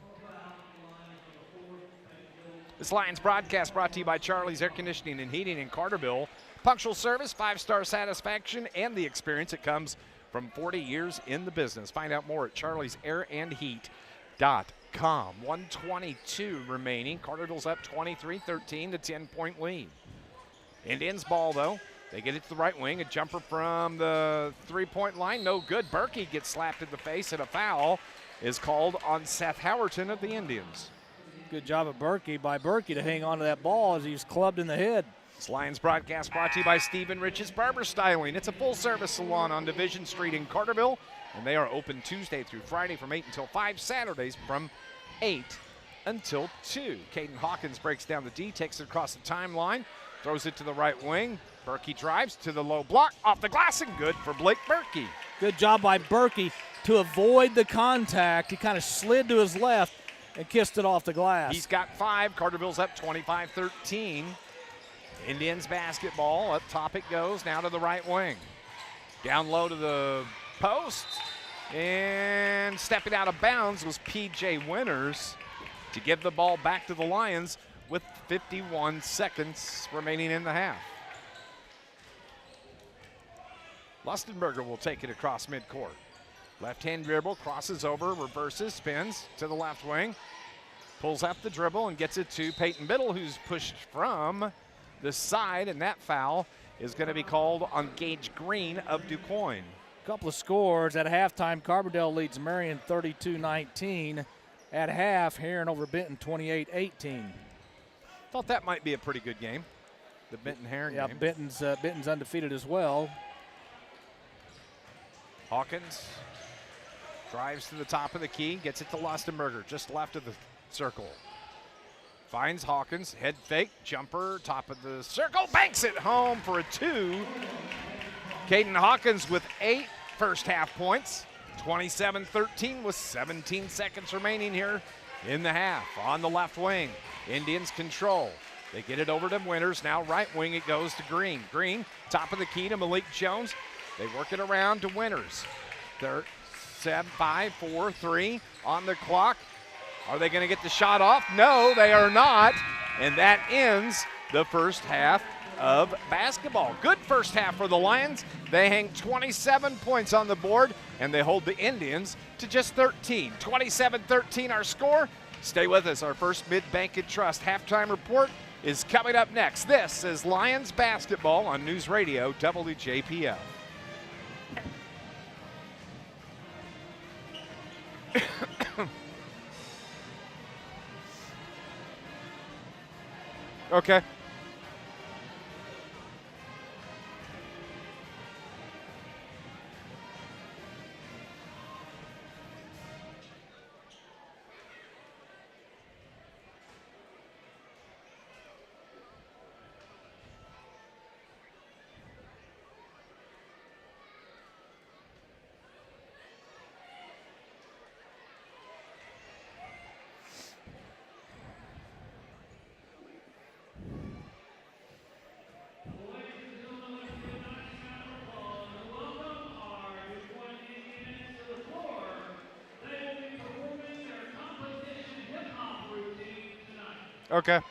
This Lions broadcast brought to you by Charlie's Air Conditioning and Heating in Carterville. Punctual service, 5-star satisfaction, and the experience that comes from 40 years in the business. Find out more at charliesairandheat.com. 1:22 remaining. Carterville's up 23-13, the 10-point lead. Indians ball, though. They get it to the right wing. A jumper from the 3-point line. No good. Berkey gets slapped in the face, and a foul is called on Seth Howerton of the Indians. Good job of Berkey to hang on to that ball as he's clubbed in the head. This Lions broadcast brought to you by Stephen Rich's Barber Styling. It's a full-service salon on Division Street in Carterville. And they are open Tuesday through Friday from 8 until 5, Saturdays from 8 until 2. Caden Hawkins breaks down the D, takes it across the timeline, throws it to the right wing. Berkey drives to the low block, off the glass, and good for Blake Berkey. Good job by Berkey to avoid the contact. He kind of slid to his left and kissed it off the glass. He's got 5. Carterville's up 25-13. Indians basketball. Up top it goes. Now to the right wing. Down low to the post. And stepping out of bounds was P.J. Winters to give the ball back to the Lions with 51 seconds remaining in the half. Lustenberger will take it across midcourt. Left-hand dribble, crosses over, reverses, spins to the left wing. Pulls up the dribble and gets it to Peyton Biddle, who's pushed from the side, and that foul is going to be called on Gage Green of DuQuoin. A couple of scores. At halftime, Carbondale leads Marion 32-19. At half, Heron over Benton 28-18. Thought that might be a pretty good game, the Benton-Heron game. Yeah, Benton's undefeated as well. Hawkins drives to the top of the key, gets it to Lustenberger, just left of the circle. Finds Hawkins, head fake, jumper, top of the circle, banks it home for a 2. Caden Hawkins with 8 first half points, 27-13 with 17 seconds remaining here in the half. On the left wing, Indians control. They get it over to Winters, now right wing it goes to Green. Green, top of the key to Malik Jones. They work it around to Winters. They're 7, 5, 4, 3 on the clock. Are they going to get the shot off? No, they are not. And that ends the first half of basketball. Good first half for the Lions. They hang 27 points on the board, and they hold the Indians to just 13. 27-13 our score. Stay with us. Our first Mid-Bank and Trust halftime report is coming up next. This is Lions basketball on News Radio WJPF. Okay. Okay.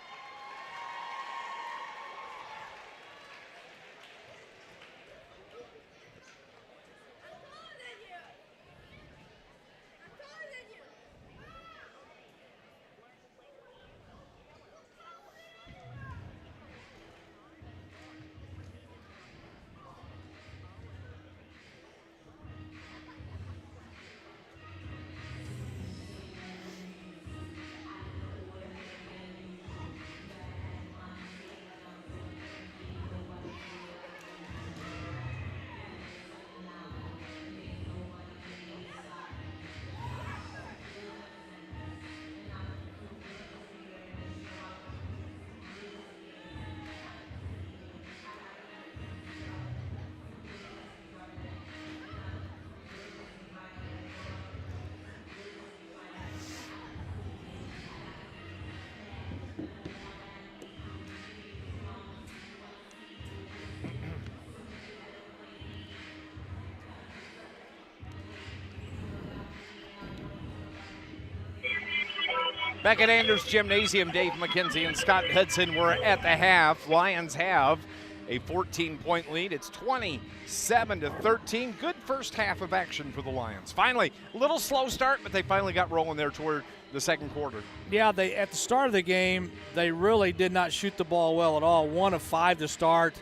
Back at Anders Gymnasium, Dave McKenzie and Scott Hudson were at the half. Lions have a 14-point lead. It's 27-13. Good first half of action for the Lions. Finally, a little slow start, but they finally got rolling there toward the second quarter. Yeah, at the start of the game, they really did not shoot the ball well at all. 1 of 5 to start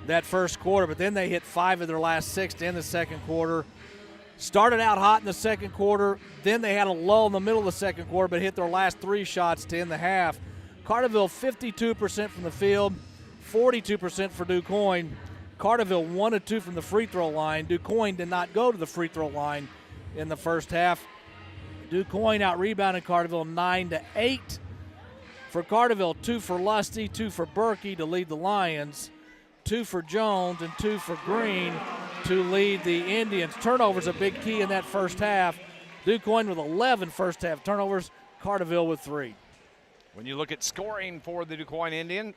that first quarter, but then they hit 5 of their last 6 to end the second quarter. Started out hot in the second quarter, then they had a lull in the middle of the second quarter, but hit their last 3 shots to end the half. Carterville 52% from the field, 42% for DuQuoin. Carterville 1 of 2 from the free throw line. DuQuoin did not go to the free throw line in the first half. DuQuoin out-rebounded Carterville 9-8. For Carterville, 2 for Lusty, 2 for Berkey to lead the Lions, 2 for Jones, and 2 for Green to lead the Indians. Turnovers a big key in that first half. DuQuoin with 11 first-half turnovers, Carterville with 3. When you look at scoring for the DuQuoin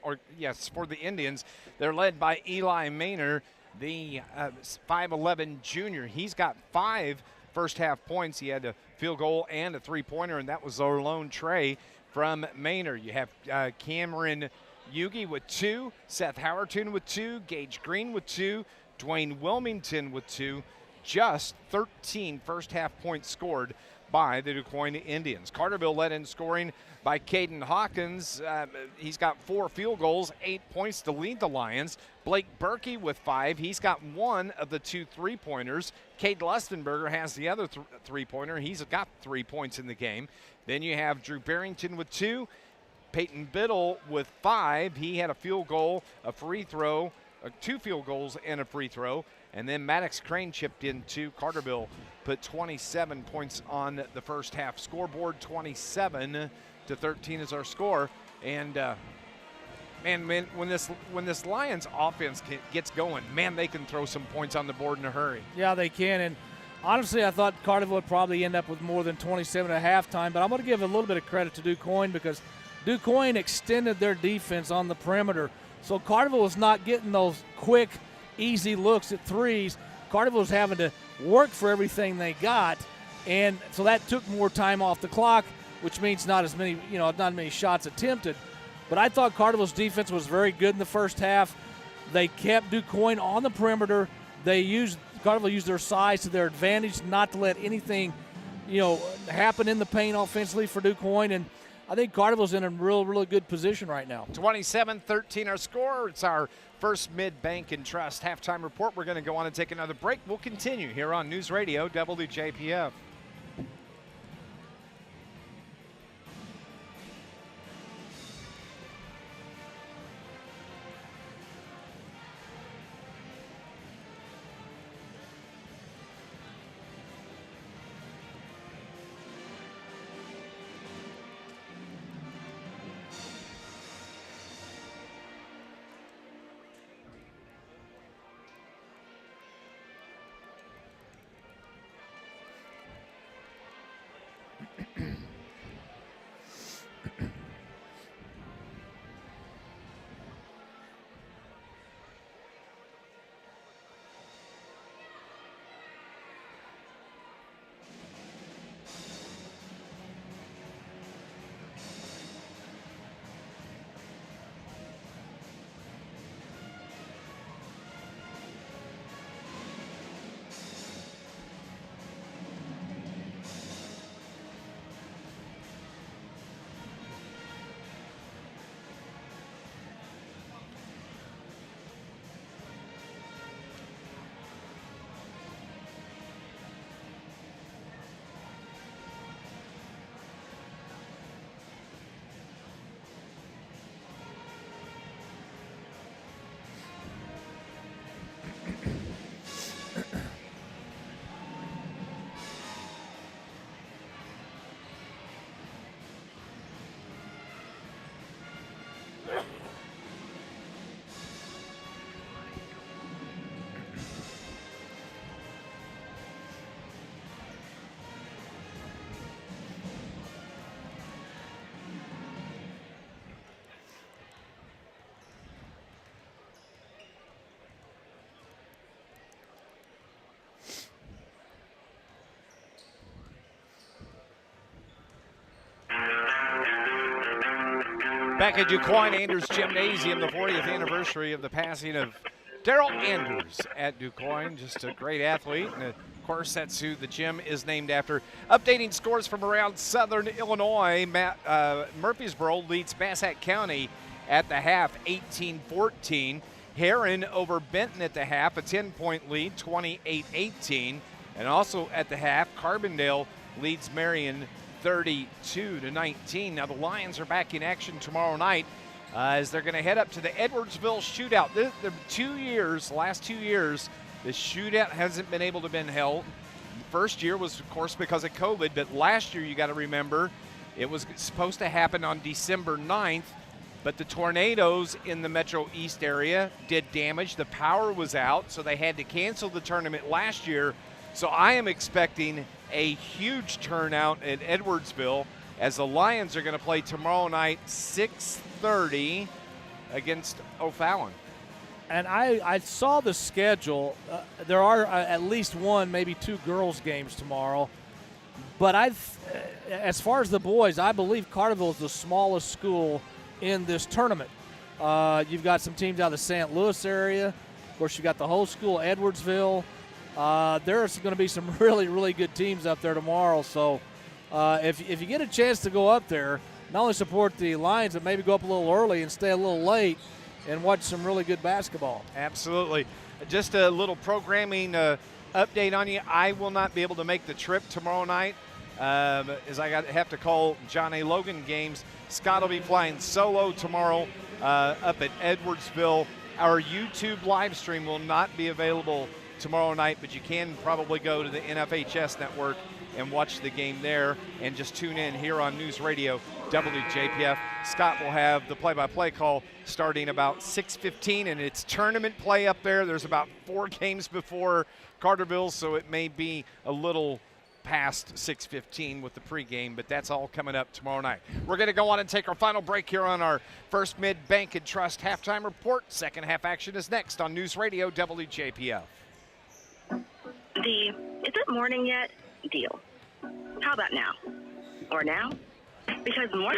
for the Indians, they're led by Eli Maynor, the 5'11 junior. He's got 5 first-half points. He had a field goal and a three-pointer, and that was our lone tray from Maynor. You have Cameron Yugi with 2, Seth Howerton with 2, Gage Green with 2, Dwayne Wilmington with 2. Just 13 first-half points scored by the DuQuoin Indians. Carterville led in scoring by Caden Hawkins. He's got 4 field goals, 8 points to lead the Lions. Blake Berkey with 5. He's got 1 of the 2 three-pointers. Cade Lustenberger has the other three-pointer. He's got 3 points in the game. Then you have Drew Barrington with 2. Peyton Biddle with 5. He had a field goal, a free throw, 2 field goals and a free throw. And then Maddox Crane chipped in 2. Carterville put 27 points on the first half scoreboard. 27-13 is our score. And man, when this Lions offense gets going, man, they can throw some points on the board in a hurry. Yeah, they can. And honestly, I thought Carterville would probably end up with more than 27 at halftime. But I'm going to give a little bit of credit to DuQuoin because DuQuoin extended their defense on the perimeter. So Carterville was not getting those quick, easy looks at threes. Carterville was having to work for everything they got, and so that took more time off the clock, which means not as many shots attempted. But I thought Carterville's defense was very good in the first half. They kept DuQuoin on the perimeter. Carterville used their size to their advantage, not to let anything, happen in the paint offensively for DuQuoin, and I think Carterville's in a really good position right now. 27-13 our score. It's our First Mid-Bank and Trust halftime report. We're going to go on and take another break. We'll continue here on News Radio WJPF. Back at DuQuoin Anders Gymnasium, the 40th anniversary of the passing of Daryl Anders at DuQuoin. Just a great athlete, and of course that's who the gym is named after. Updating scores from around southern Illinois, Murfreesboro leads Massac County at the half, 18-14. Heron over Benton at the half, a 10-point lead, 28-18. And also at the half, Carbondale leads Marion 32-19. Now the Lions are back in action tomorrow night as they're going to head up to the Edwardsville shootout. The last 2 years, the shootout hasn't been able to be held. first year was, of course, because of COVID, but last year, you got to remember, it was supposed to happen on December 9th, but the tornadoes in the Metro East area did damage. The power was out, so they had to cancel the tournament last year. So I am expecting a huge turnout at Edwardsville as the Lions are going to play tomorrow night, 6:30 against O'Fallon. And I saw the schedule. There are at least one, maybe two girls' games tomorrow. But as far as the boys, I believe Carterville is the smallest school in this tournament. You've got some teams out of the St. Louis area. Of course, you've got the whole school, Edwardsville. There's going to be some really, really good teams up there tomorrow. So if you get a chance to go up there, not only support the Lions, but maybe go up a little early and stay a little late and watch some really good basketball. Absolutely. Just a little programming update on you. I will not be able to make the trip tomorrow night as I have to call John A. Logan games. Scott will be flying solo tomorrow up at Edwardsville. Our YouTube live stream will not be available tomorrow night, but you can probably go to the NFHS network and watch the game there, and just tune in here on News Radio WJPF. Scott will have the play-by-play call starting about 6:15, and it's tournament play up there. There's about 4 games before Carterville, so it may be a little past 6:15 with the pregame, but that's all coming up tomorrow night. We're going to go on and take our final break here on our First Mid Bank and Trust halftime report. Second half action is next on News Radio WJPF. Is it morning yet? Deal. How about now? Or now? Because more.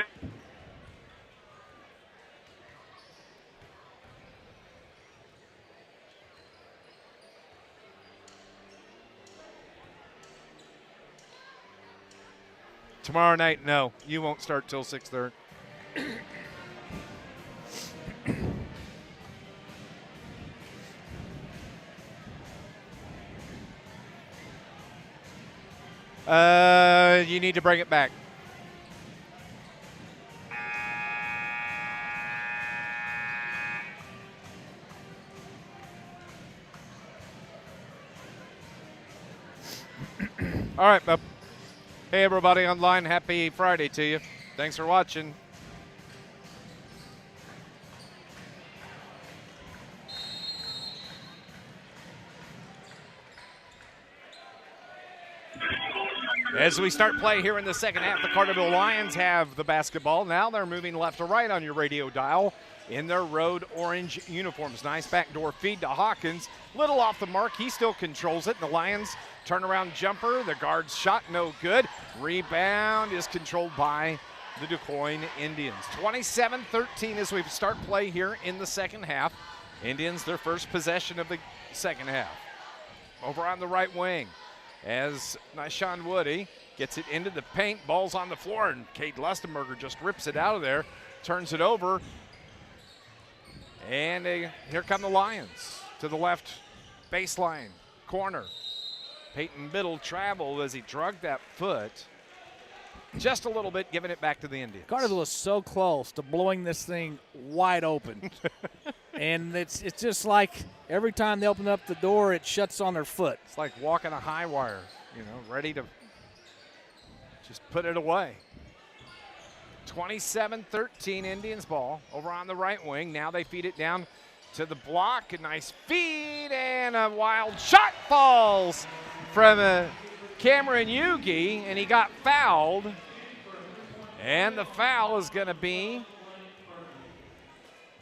Tomorrow night, no. You won't start till 6:30. You need to bring it back. All right, bub. Hey, everybody online. Happy Friday to you. Thanks for watching. As we start play here in the second half, the Carterville Lions have the basketball. Now they're moving left to right on your radio dial in their road orange uniforms. Nice backdoor feed to Hawkins. Little off the mark. He still controls it. The Lions turnaround jumper. The guard's shot no good. Rebound is controlled by the Quoin Indians. 27-13 as we start play here in the second half. Indians their first possession of the second half. Over on the right wing as Nyshawn Woody gets it into the paint. Ball's on the floor, and Kate Lustenberger just rips it out of there, turns it over. And here come the Lions to the left baseline corner. Peyton Biddle traveled as he drugged that foot just a little bit, giving it back to the Indians. Carterville is so close to blowing this thing wide open. And it's just like every time they open up the door, it shuts on their foot. It's like walking a high wire, ready to just put it away. 27-13 Indians ball over on the right wing. Now they feed it down to the block. A nice feed and a wild shot falls from Cameron Yugi, and he got fouled. And the foul is going to be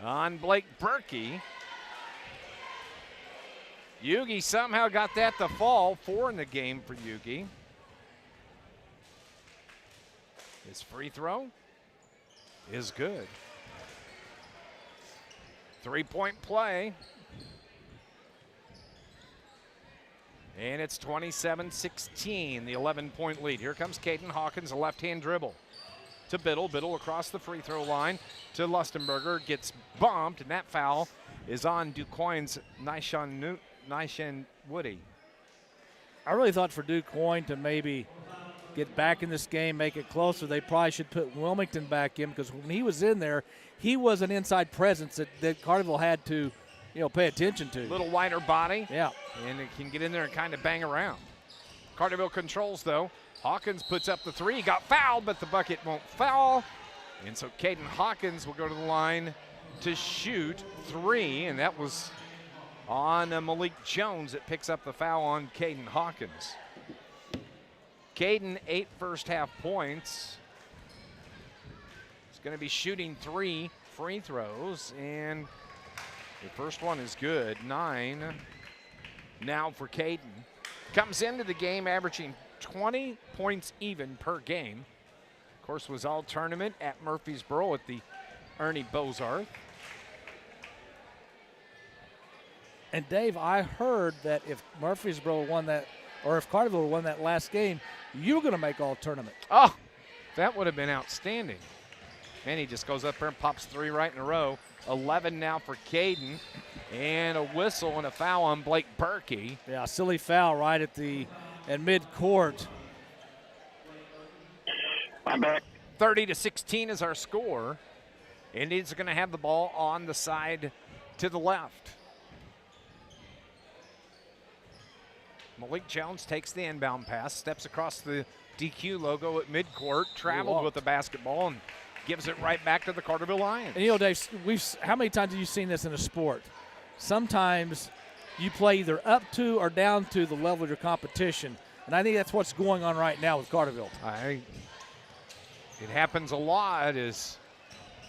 on Blake Berkey. Yugi somehow got that to fall. 4 in the game for Yugi. His free throw is good. 3-point play. And it's 27-16, the 11-point lead. Here comes Caden Hawkins, a left-hand dribble to Biddle. Biddle across the free throw line to Lustenberger. Gets bumped, and that foul is on DuQuoin's Nyshawn Woody. I really thought for DuQuoin to maybe get back in this game, make it closer, they probably should put Wilmington back in, because when he was in there, he was an inside presence that Carterville had to pay attention to. Little wider body. Yeah. And it can get in there and kind of bang around. Carterville controls, though. Hawkins puts up the three. He got fouled, but the bucket won't fall. And so Caden Hawkins will go to the line to shoot three, and that was on Malik Jones that picks up the foul on Caden Hawkins. Caden, 8 first-half points. He's going to be shooting 3 free throws, and the first one is good. 9 now for Caden. Comes into the game averaging 20 points even per game. Of course, was all tournament at Murfreesboro at the Ernie Bozarth. And Dave, I heard that if Murfreesboro won that, or if Carterville won that last game, you were going to make all tournament. Oh, that would have been outstanding. And he just goes up there and pops 3 right in a row. 11 now for Caden, and a whistle and a foul on Blake Berkey. Yeah, silly foul right at mid-court. I'm back. 30-16 is our score. Indians are going to have the ball on the side to the left. Malik Jones takes the inbound pass, steps across the DQ logo at midcourt, traveled with the basketball, and gives it right back to the Carterville Lions. And, Dave, how many times have you seen this in a sport? Sometimes you play either up to or down to the level of your competition, and I think that's what's going on right now with Carterville. It happens a lot as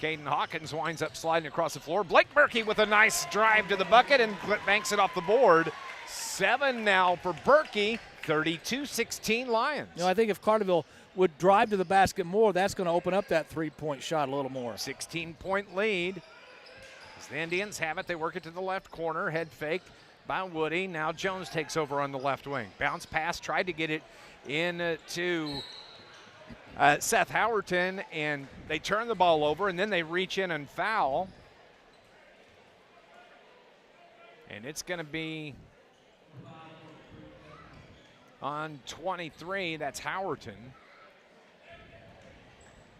Caden Hawkins winds up sliding across the floor. Blake Berkey with a nice drive to the bucket and banks it off the board. 7 now for Berkey, 32-16 Lions. I think if Carterville would drive to the basket more, that's going to open up that three-point shot a little more. 16-point lead. As the Indians have it, they work it to the left corner. Head fake by Woody. Now Jones takes over on the left wing. Bounce pass, tried to get it into Seth Howerton, and they turn the ball over, and then they reach in and foul. And it's going to be on 23. That's Howerton.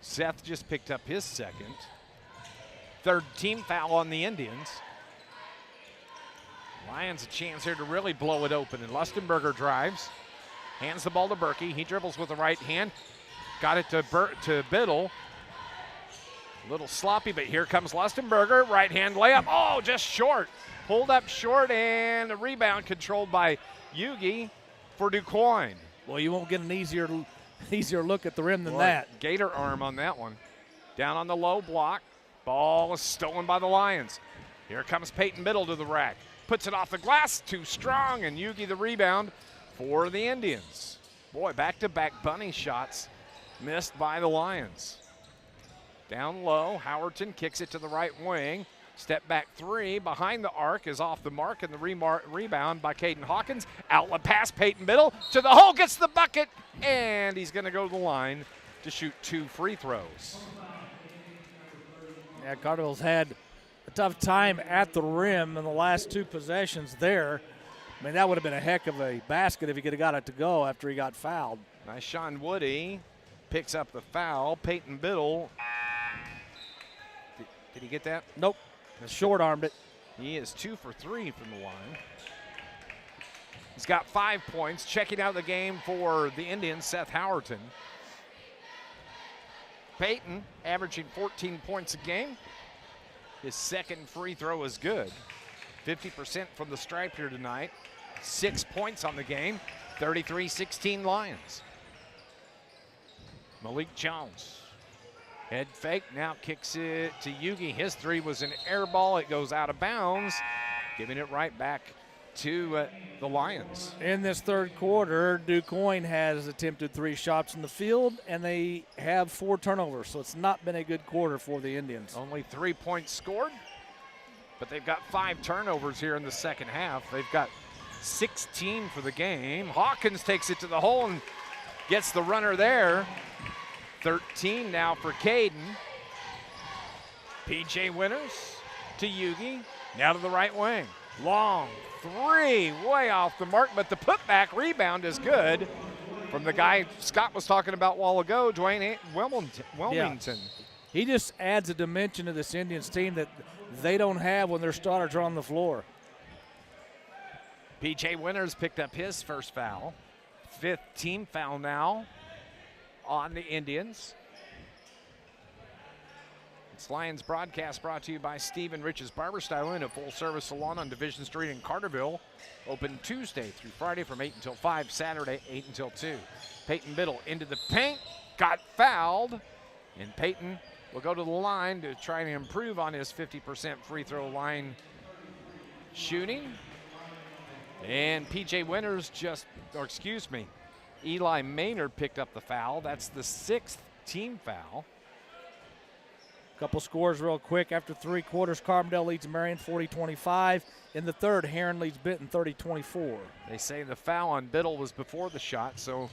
Seth just picked up his second. Third team foul on the Indians. Lions a chance here to really blow it open, and Lustenberger drives. Hands the ball to Berkey. He dribbles with the right hand. Got it to Biddle. A little sloppy, but here comes Lustenberger. Right hand layup. Oh, just short. Pulled up short, and a rebound controlled by Yugi for DuQuoin. Well, you won't get an easier look at the rim than that. Gator arm on that one. Down on the low block. Ball is stolen by the Lions. Here comes Peyton Biddle to the rack. Puts it off the glass. Too strong, and Yugi the rebound for the Indians. Boy, back-to-back bunny shots missed by the Lions. Down low, Howerton kicks it to the right wing. Step back 3 behind the arc is off the mark, and the rebound by Caden Hawkins. Outlet pass, Peyton Biddle to the hole, gets the bucket, and he's going to go to the line to shoot 2 free throws. Yeah, Carterville's had a tough time at the rim in the last 2 possessions there. I mean, that would have been a heck of a basket if he could have got it to go after he got fouled. Nice Sean Woody picks up the foul. Peyton Biddle. Did he get that? Nope. Short-armed it. He is 2 for 3 from the line. He's got 5 points. Checking out the game for the Indians, Seth Howerton. Peyton averaging 14 points a game. His second free throw is good. 50% from the stripe here tonight. 6 points on the game. 33-16 Lions. Malik Jones. Head fake, now kicks it to Yugi. His 3 was an air ball. It goes out of bounds, giving it right back to the Lions. In this third quarter, DuQuoin has attempted 3 shots in the field, and they have 4 turnovers, so it's not been a good quarter for the Indians. Only 3 points scored, but they've got 5 turnovers here in the second half. They've got 16 for the game. Hawkins takes it to the hole and gets the runner there. 13 now for Caden. PJ Winters to Yugi. Now to the right wing. Long 3, way off the mark, but the putback rebound is good from the guy Scott was talking about a while ago, Dwayne Wilmington. Yeah. He just adds a dimension to this Indians team that they don't have when their starters are on the floor. PJ Winters picked up his first foul. 5th team foul now on the Indians. It's Lions broadcast brought to you by Steve and Rich's Barber Style Inn, a full-service salon on Division Street in Carterville. Open Tuesday through Friday from 8 until 5, Saturday 8 until 2. Peyton Biddle into the paint, got fouled, and Peyton will go to the line to try and improve on his 50% free throw line shooting. And P.J. Winters Eli Maynard picked up the foul. That's the 6th team foul. Couple scores real quick. After 3 quarters, Carbondale leads Marion 40-25. In the third, Heron leads Benton 30-24. They say the foul on Biddle was before the shot, so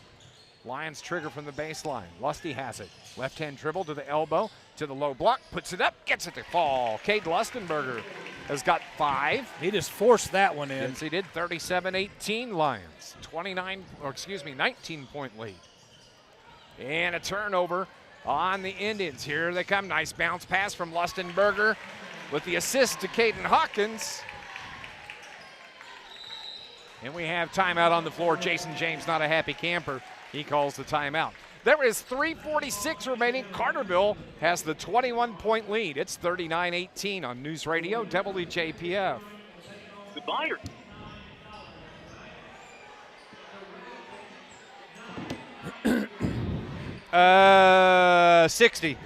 Lions trigger from the baseline. Lusty has it. Left-hand dribble to the elbow, to the low block, puts it up, gets it to fall. Cade Lustenberger has got 5. He just forced that one in. Yes, he did. 37-18 Lions. 19-point lead. And a turnover on the Indians. Here they come. Nice bounce pass from Lustenberger with the assist to Caden Hawkins. And we have timeout on the floor. Jason James, not a happy camper. He calls the timeout. There is 3:46 remaining. Carterville has the 21-point lead. It's 39-18 on News Radio WJPF. Goodbye. 60.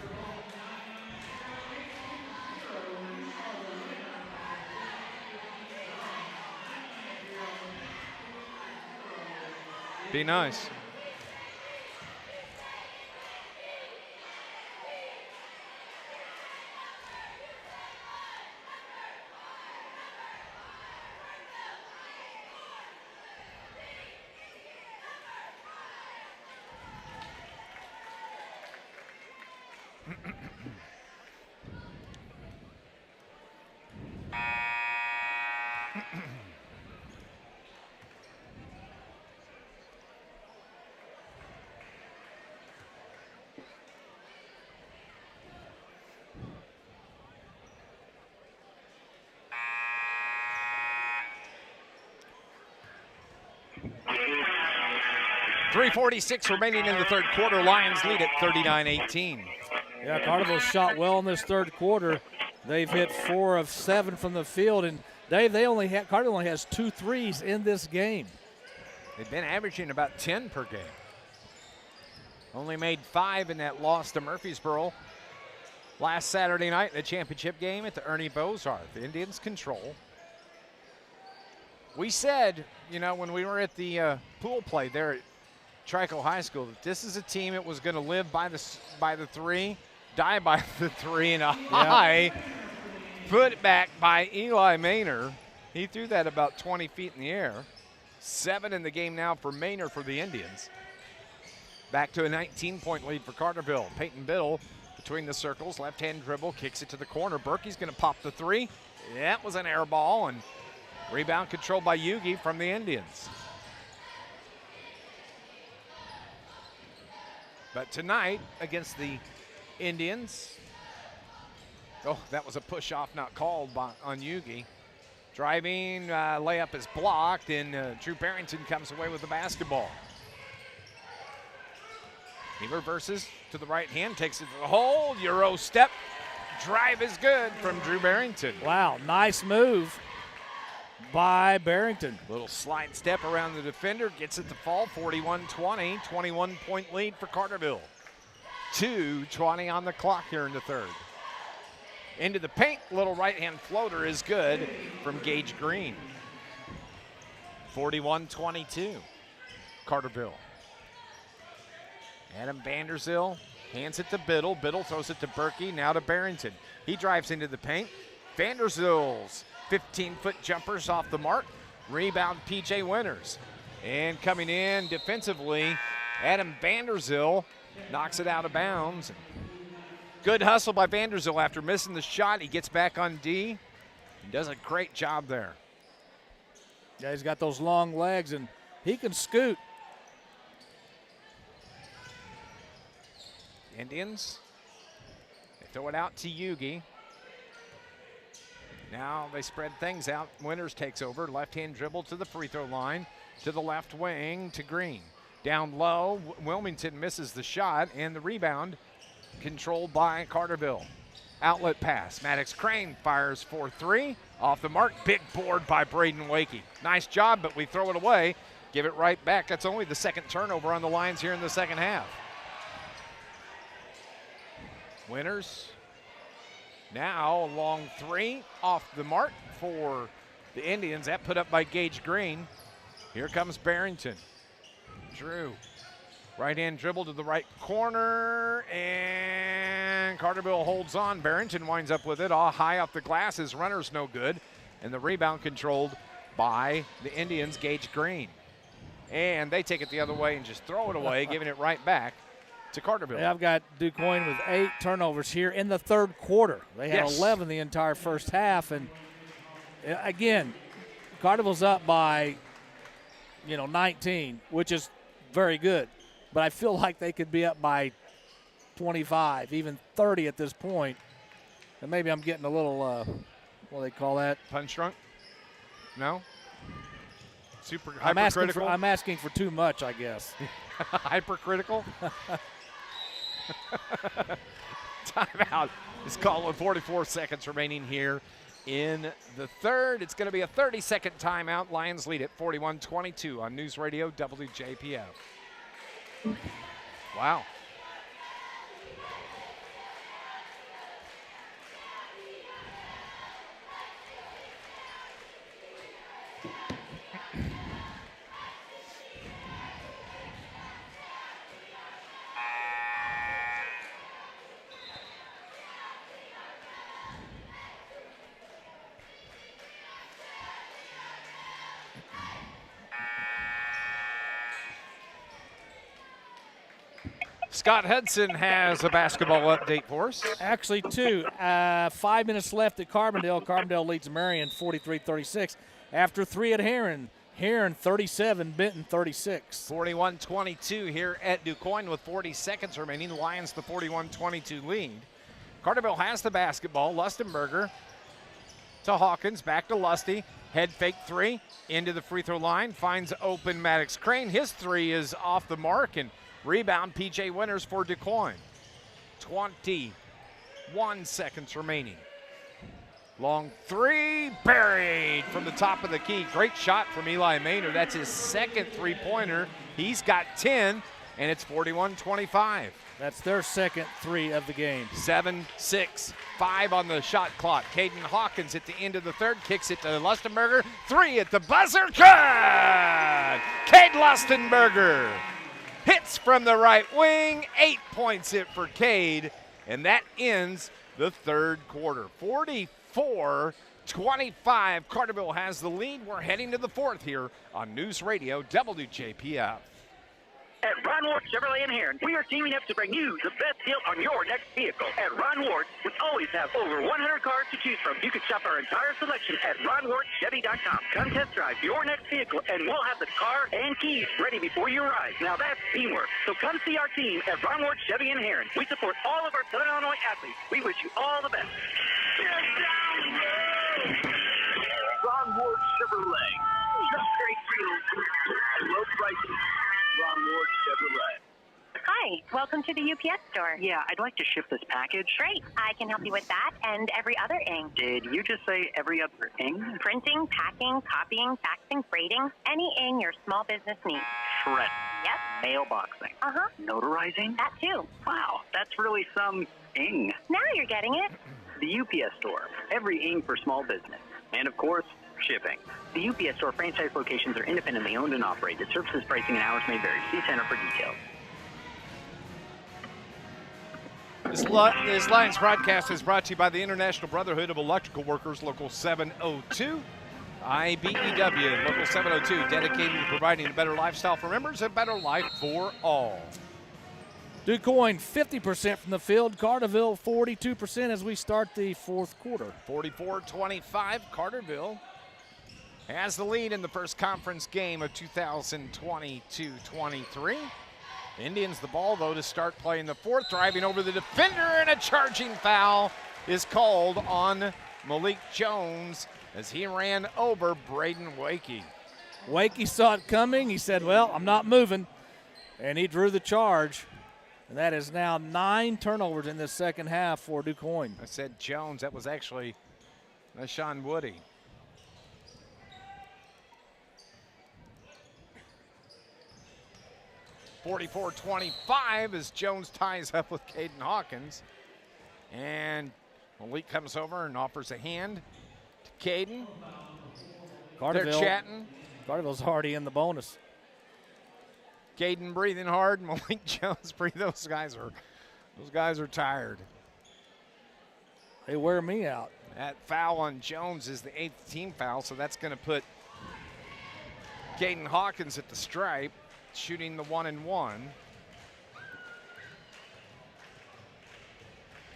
Be nice. .346 remaining in the third quarter. Lions lead at 39-18. Yeah, Carterville shot well in this third quarter. They've hit 4 of 7 from the field, and Dave, Carterville only has 2 threes in this game. They've been averaging about 10 per game. Only made 5 in that loss to Murfreesboro last Saturday night in the championship game at the Ernie Bozarth. The Indians control. We said, when we were at the pool play there at Trico High School, that this is a team that was going to live by the 3, die by the 3, and a high put back by Eli Maynard. He threw that about 20 feet in the air. 7 in the game now for Maynard for the Indians. Back to a 19-point lead for Carterville. Peyton Biddle between the circles, left-hand dribble, kicks it to the corner. Berkey's going to pop the 3. That was an air ball, and rebound controlled by Yugi from the Indians. But tonight, against the Indians, that was a push-off not called on Yugi. Driving, layup is blocked, and Drew Barrington comes away with the basketball. He reverses to the right hand, takes it to the hole, Euro step. Drive is good from Drew Barrington. Wow, nice move by Barrington. Little slide step around the defender, gets it to fall, 41-20, 21-point lead for Carterville. 2:20 on the clock here in the third. Into the paint, little right-hand floater is good from Gage Green. 41-22, Carterville. Adam Vanderzil hands it to Biddle. Biddle throws it to Berkey, now to Barrington. He drives into the paint. Vanderzil's 15-foot jumpers off the mark. Rebound, P.J. Winters. And coming in defensively, Adam Vanderzil knocks it out of bounds. Good hustle by Vanderzil after missing the shot. He gets back on D. He does a great job there. Yeah, he's got those long legs, and he can scoot. Indians, they throw it out to Yugi. Now they spread things out. Winters takes over. Left-hand dribble to the free throw line. To the left wing to Green. Down low, Wilmington misses the shot, and the rebound controlled by Carterville. Outlet pass. Maddox Crane fires for 3. Off the mark. Big board by Braden Wakey. Nice job, but we throw it away. Give it right back. That's only the second turnover on the Lions here in the second half. Winters. Now a long 3 off the mark for the Indians. That put up by Gage Green. Here comes Barrington. Drew. Right-hand dribble to the right corner, and Carterville holds on. Barrington winds up with it all high off the glass. His runner's no good, and the rebound controlled by the Indians, Gage Green. And they take it the other way and just throw it away, giving it right back to Carterville. Yeah, I've got DuQuoin with 8 turnovers here in the third quarter. They had 11 the entire first half, and again, Carterville's up by 19, which is very good. But I feel like they could be up by 25, even 30 at this point. And maybe I'm getting a little, what do they call that? Punch drunk? No? Super I'm hypercritical? I'm asking for too much, I guess. Hypercritical? Timeout is called with 44 seconds remaining here in the third. It's going to be a 30-second timeout. Lions lead at 41-22 on News Radio WJPF. Wow. Scott Hudson has a basketball update for us. Actually, 2. 5 minutes left at Carbondale. Carbondale leads Marion 43-36. After 3 at Heron. Heron 37, Benton 36. 41-22 here at DuQuoin with 40 seconds remaining. Lions the 41-22 lead. Carterville has the basketball. Lustenberger to Hawkins, back to Lusty. Head fake 3 into the free throw line. Finds open Maddox Crane. His 3 is off the mark, and rebound, P.J. Winters for DuQuoin. 21 seconds remaining. Long 3, buried from the top of the key. Great shot from Eli Maynard. That's his second three-pointer. He's got 10, and it's 41-25. That's their second 3 of the game. 7-6, 5 on the shot clock. Caden Hawkins at the end of the third kicks it to Lustenberger. 3 at the buzzer. Good! Cade Lustenberger hits from the right wing. 8 points hit for Cade, and that ends the third quarter. 44-25. Carterville has the lead. We're heading to the fourth here on News Radio WJPF. At Ron Ward Chevrolet in Heron, we are teaming up to bring you the best deal on your next vehicle. At Ron Ward, we always have over 100 cars to choose from. You can shop our entire selection at RonWardChevy.com. Come test drive your next vehicle, and we'll have the car and keys ready before you arrive. Now that's teamwork. So come see our team at Ron Ward Chevy in Heron. We support all of our Southern Illinois athletes. We wish you all the best. Ron Ward Chevrolet. Just great deals and low prices. Ron Ward Chevrolet. Hi, welcome to the UPS store. Yeah, I'd like to ship this package. Great, I can help you with that and every other ing. Did you just say every other ing? Printing, packing, copying, faxing, freighting, any ing your small business needs. Shred. Yep. Mailboxing. Uh-huh. Notarizing. That too. Wow, that's really some ing. Now you're getting it. The UPS store. Every ing for small business. And of course, shipping. The UPS store franchise locations are independently owned and operated. Services, pricing, and hours may vary. See Center for details. This Lions broadcast is brought to you by the International Brotherhood of Electrical Workers, Local 702. IBEW, Local 702, dedicated to providing a better lifestyle for members, a better life for all. DuQuoin 50% from the field. Carterville 42% as we start the fourth quarter. 44-25, Carterville has the lead in the first conference game of 2022-23. Indians the ball, though, to start playing the fourth, driving over the defender, and a charging foul is called on Malik Jones as he ran over Braden Wakey. Wakey saw it coming. He said, well, I'm not moving. And he drew the charge. And that is now 9 turnovers in the second half for DuQuoin. I said Jones. That was actually Sean Woody. (44-25) as Jones ties up with Caden Hawkins. And Malik comes over and offers a hand to Caden. They're chatting. Carterville's already in the bonus. Caden breathing hard, Malik Jones breathing. Those guys are tired. They wear me out. That foul on Jones is the 8th team foul, so that's going to put Caden Hawkins at the stripe, shooting the 1-and-1.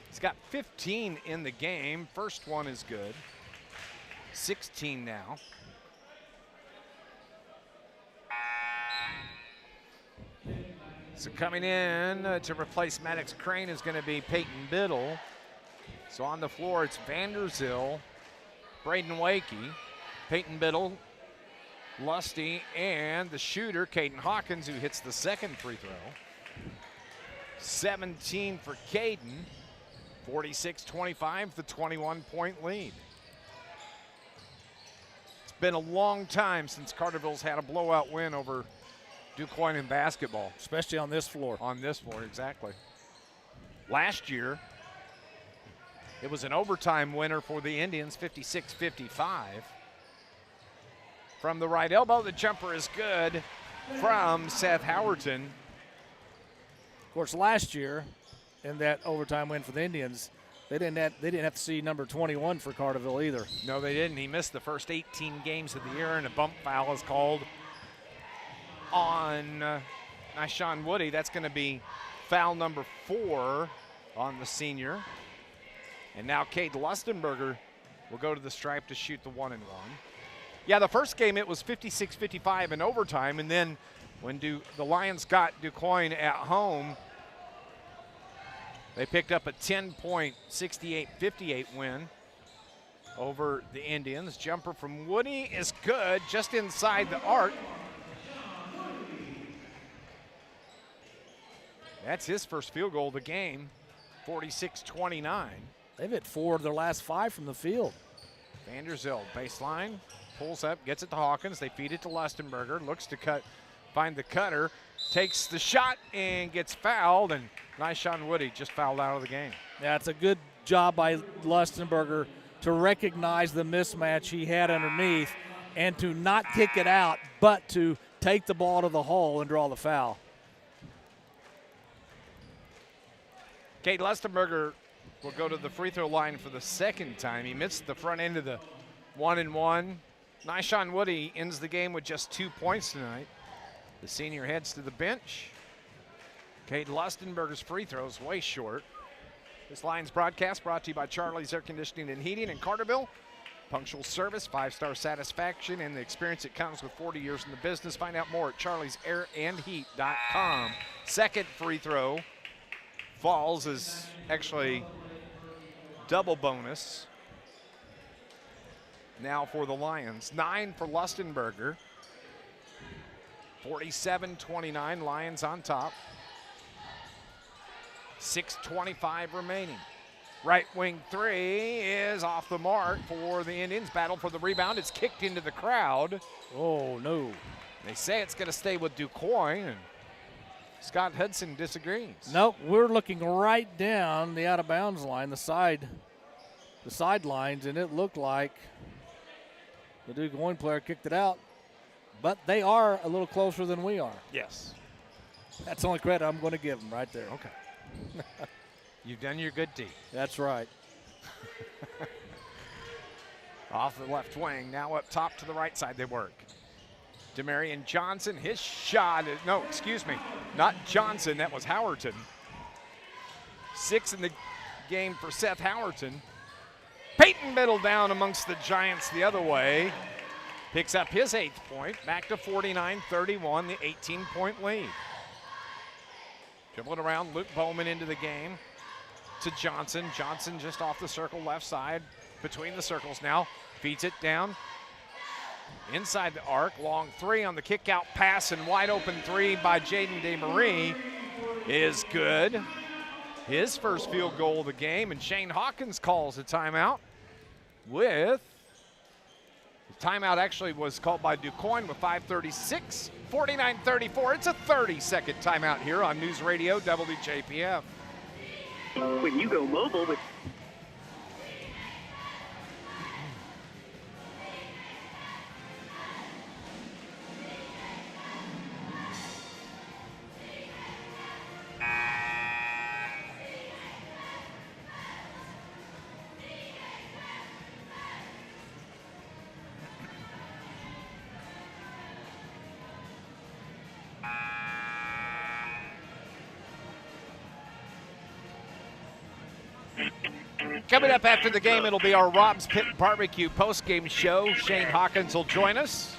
He's got 15 in the game. First one is good. 16 now. So coming in to replace Maddox Crane is going to be Peyton Biddle. So on the floor, it's Vanderzil, Braden Wakey, Peyton Biddle, Lusty, and the shooter, Caden Hawkins, who hits the second free throw. 17 for Caden, 46-25, the 21-point lead. It's been a long time since Carterville's had a blowout win over DuQuoin in basketball. Especially on this floor. On this floor, exactly. Last year, it was an overtime winner for the Indians, 56-55. From the right elbow, the jumper is good from Seth Howerton. Of course, last year, in that overtime win for the Indians, they didn't have to see number 21 for Carterville either. No, they didn't. He missed the first 18 games of the year, and a bump foul is called on Nyshawn Woody. That's going to be foul number 4 on the senior. And now Cade Lustenberger will go to the stripe to shoot the 1-and-1. Yeah, the first game it was 56-55 in overtime, and then when the Lions got DuQuoin at home, they picked up a 10-point 68-58 win over the Indians. Jumper from Woody is good, just inside the arc. That's his first field goal of the game, 46-29. They've hit 4 of their last 5 from the field. Vanderzil, baseline, pulls up, gets it to Hawkins. They feed it to Lustenberger, looks to find the cutter, takes the shot and gets fouled, and Nyshawn Woody just fouled out of the game. Yeah, it's a good job by Lustenberger to recognize the mismatch he had underneath and to not kick it out, but to take the ball to the hole and draw the foul. Cade Lustenberger will go to the free throw line for the second time. He missed the front end of the 1-and-1. Nyshawn Woody ends the game with just 2 points tonight. The senior heads to the bench. Cade Lustenberger's free throws way short. This Lions broadcast brought to you by Charlie's Air Conditioning and Heating in Carterville. Punctual service, 5-star satisfaction, and the experience that comes with 40 years in the business. Find out more at charliesairandheat.com. Second free throw falls is actually double bonus now for the Lions. 9 for Lustenberger. 47-29, Lions on top. 6:25 remaining. Right wing 3 is off the mark for the Indians. Battle for the rebound. It's kicked into the crowd. Oh, no. They say it's going to stay with DuQuoin, and Scott Hudson disagrees. Nope, we're looking right down the out-of-bounds line, the sidelines, and it looked like the DuQuoin player kicked it out. But they are a little closer than we are. Yes. That's the only credit I'm going to give them right there. Okay. You've done your good deed. That's right. Off the left wing, now up top to the right side they work. Demarion Johnson, his shot, no, excuse me, not Johnson, that was Howerton. 6 in the game for Seth Howerton. Peyton Biddle down amongst the Giants the other way. Picks up his 8th point, back to 49-31, the 18-point lead. Dribbling around, Luke Bowman into the game to Johnson. Johnson just off the circle, left side, between the circles now. Feeds it down Inside the arc, long three on the kick out pass, and wide open three by Jaden DeMarie is good. His first field goal of the game, and Shane Hawkins calls a timeout with, the timeout actually was called by DuQuoin with 5:36, 49-34. It's a 30-second timeout here on News Radio WJPF. When you go mobile with Coming up after the game, it'll be our Rob's Pit Barbecue postgame show. Shane Hawkins will join us.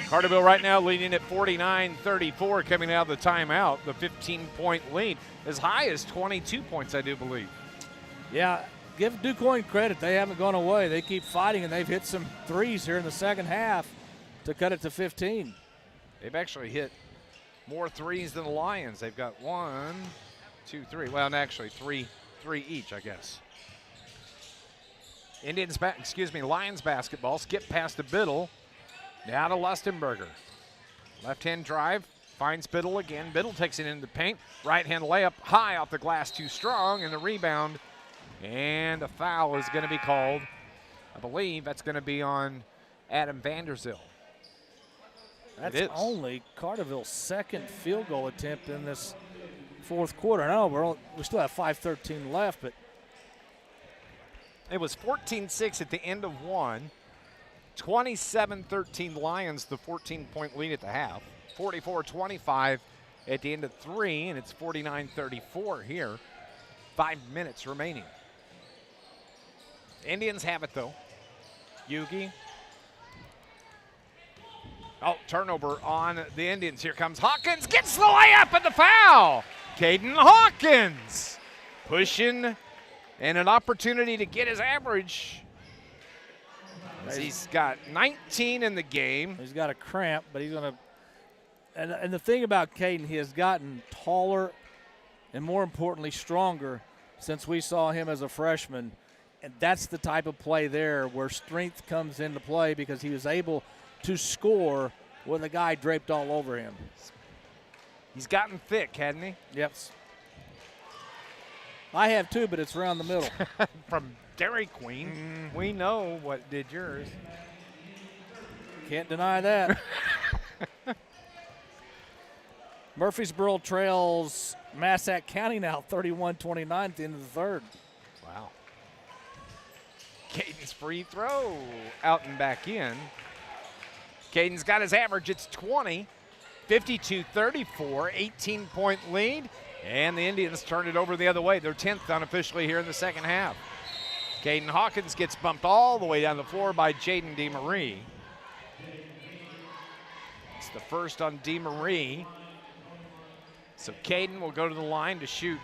Carterville right now leading at 49-34 coming out of the timeout. The 15-point lead, as high as 22 points, I do believe. Yeah, give DuQuoin credit. They haven't gone away. They keep fighting, and they've hit some threes here in the second half to cut it to 15. They've actually hit more threes than the Lions. They've got 1, 2, 3. Well, actually three each, I guess. Lions basketball. Skip past to Biddle. Now to Lustenberger. Left-hand drive. Finds Biddle again. Biddle takes it into the paint. Right-hand layup high off the glass, too strong, and the rebound. And a foul is going to be called. I believe that's going to be on Adam Vanderzil. That's only Carterville's second field goal attempt in this fourth quarter. No, we still have 5:13 left, but it was 14-6 at the end of one. 27-13 Lions, the 14-point lead at the half. 44-25 at the end of three, and it's 49-34 here. 5 minutes remaining. Indians have it, though. Yugi. Oh, turnover on the Indians. Here comes Hawkins. Gets the layup and the foul. Caden Hawkins pushing and an opportunity to get his average. He's got 19 in the game. He's got a cramp, but he's going to – and the thing about Caden, he has gotten taller and, more importantly, stronger since we saw him as a freshman. And that's the type of play there where strength comes into play because he was able to score with a guy draped all over him. He's gotten thick, hasn't he? Yep. I have too, but it's around the middle. From Dairy Queen, we know what did yours. Can't deny that. Murfreesboro trails Massac County now 31-29 at the end of the third. Wow. Caden's free throw out and back in. Caden's got his average. It's 20. 52-34, 18-point lead, and the Indians turned it over the other way. They're 10th unofficially here in the second half. Caden Hawkins gets bumped all the way down the floor by Jaden DeMarie. It's the first on DeMarie. So Caden will go to the line to shoot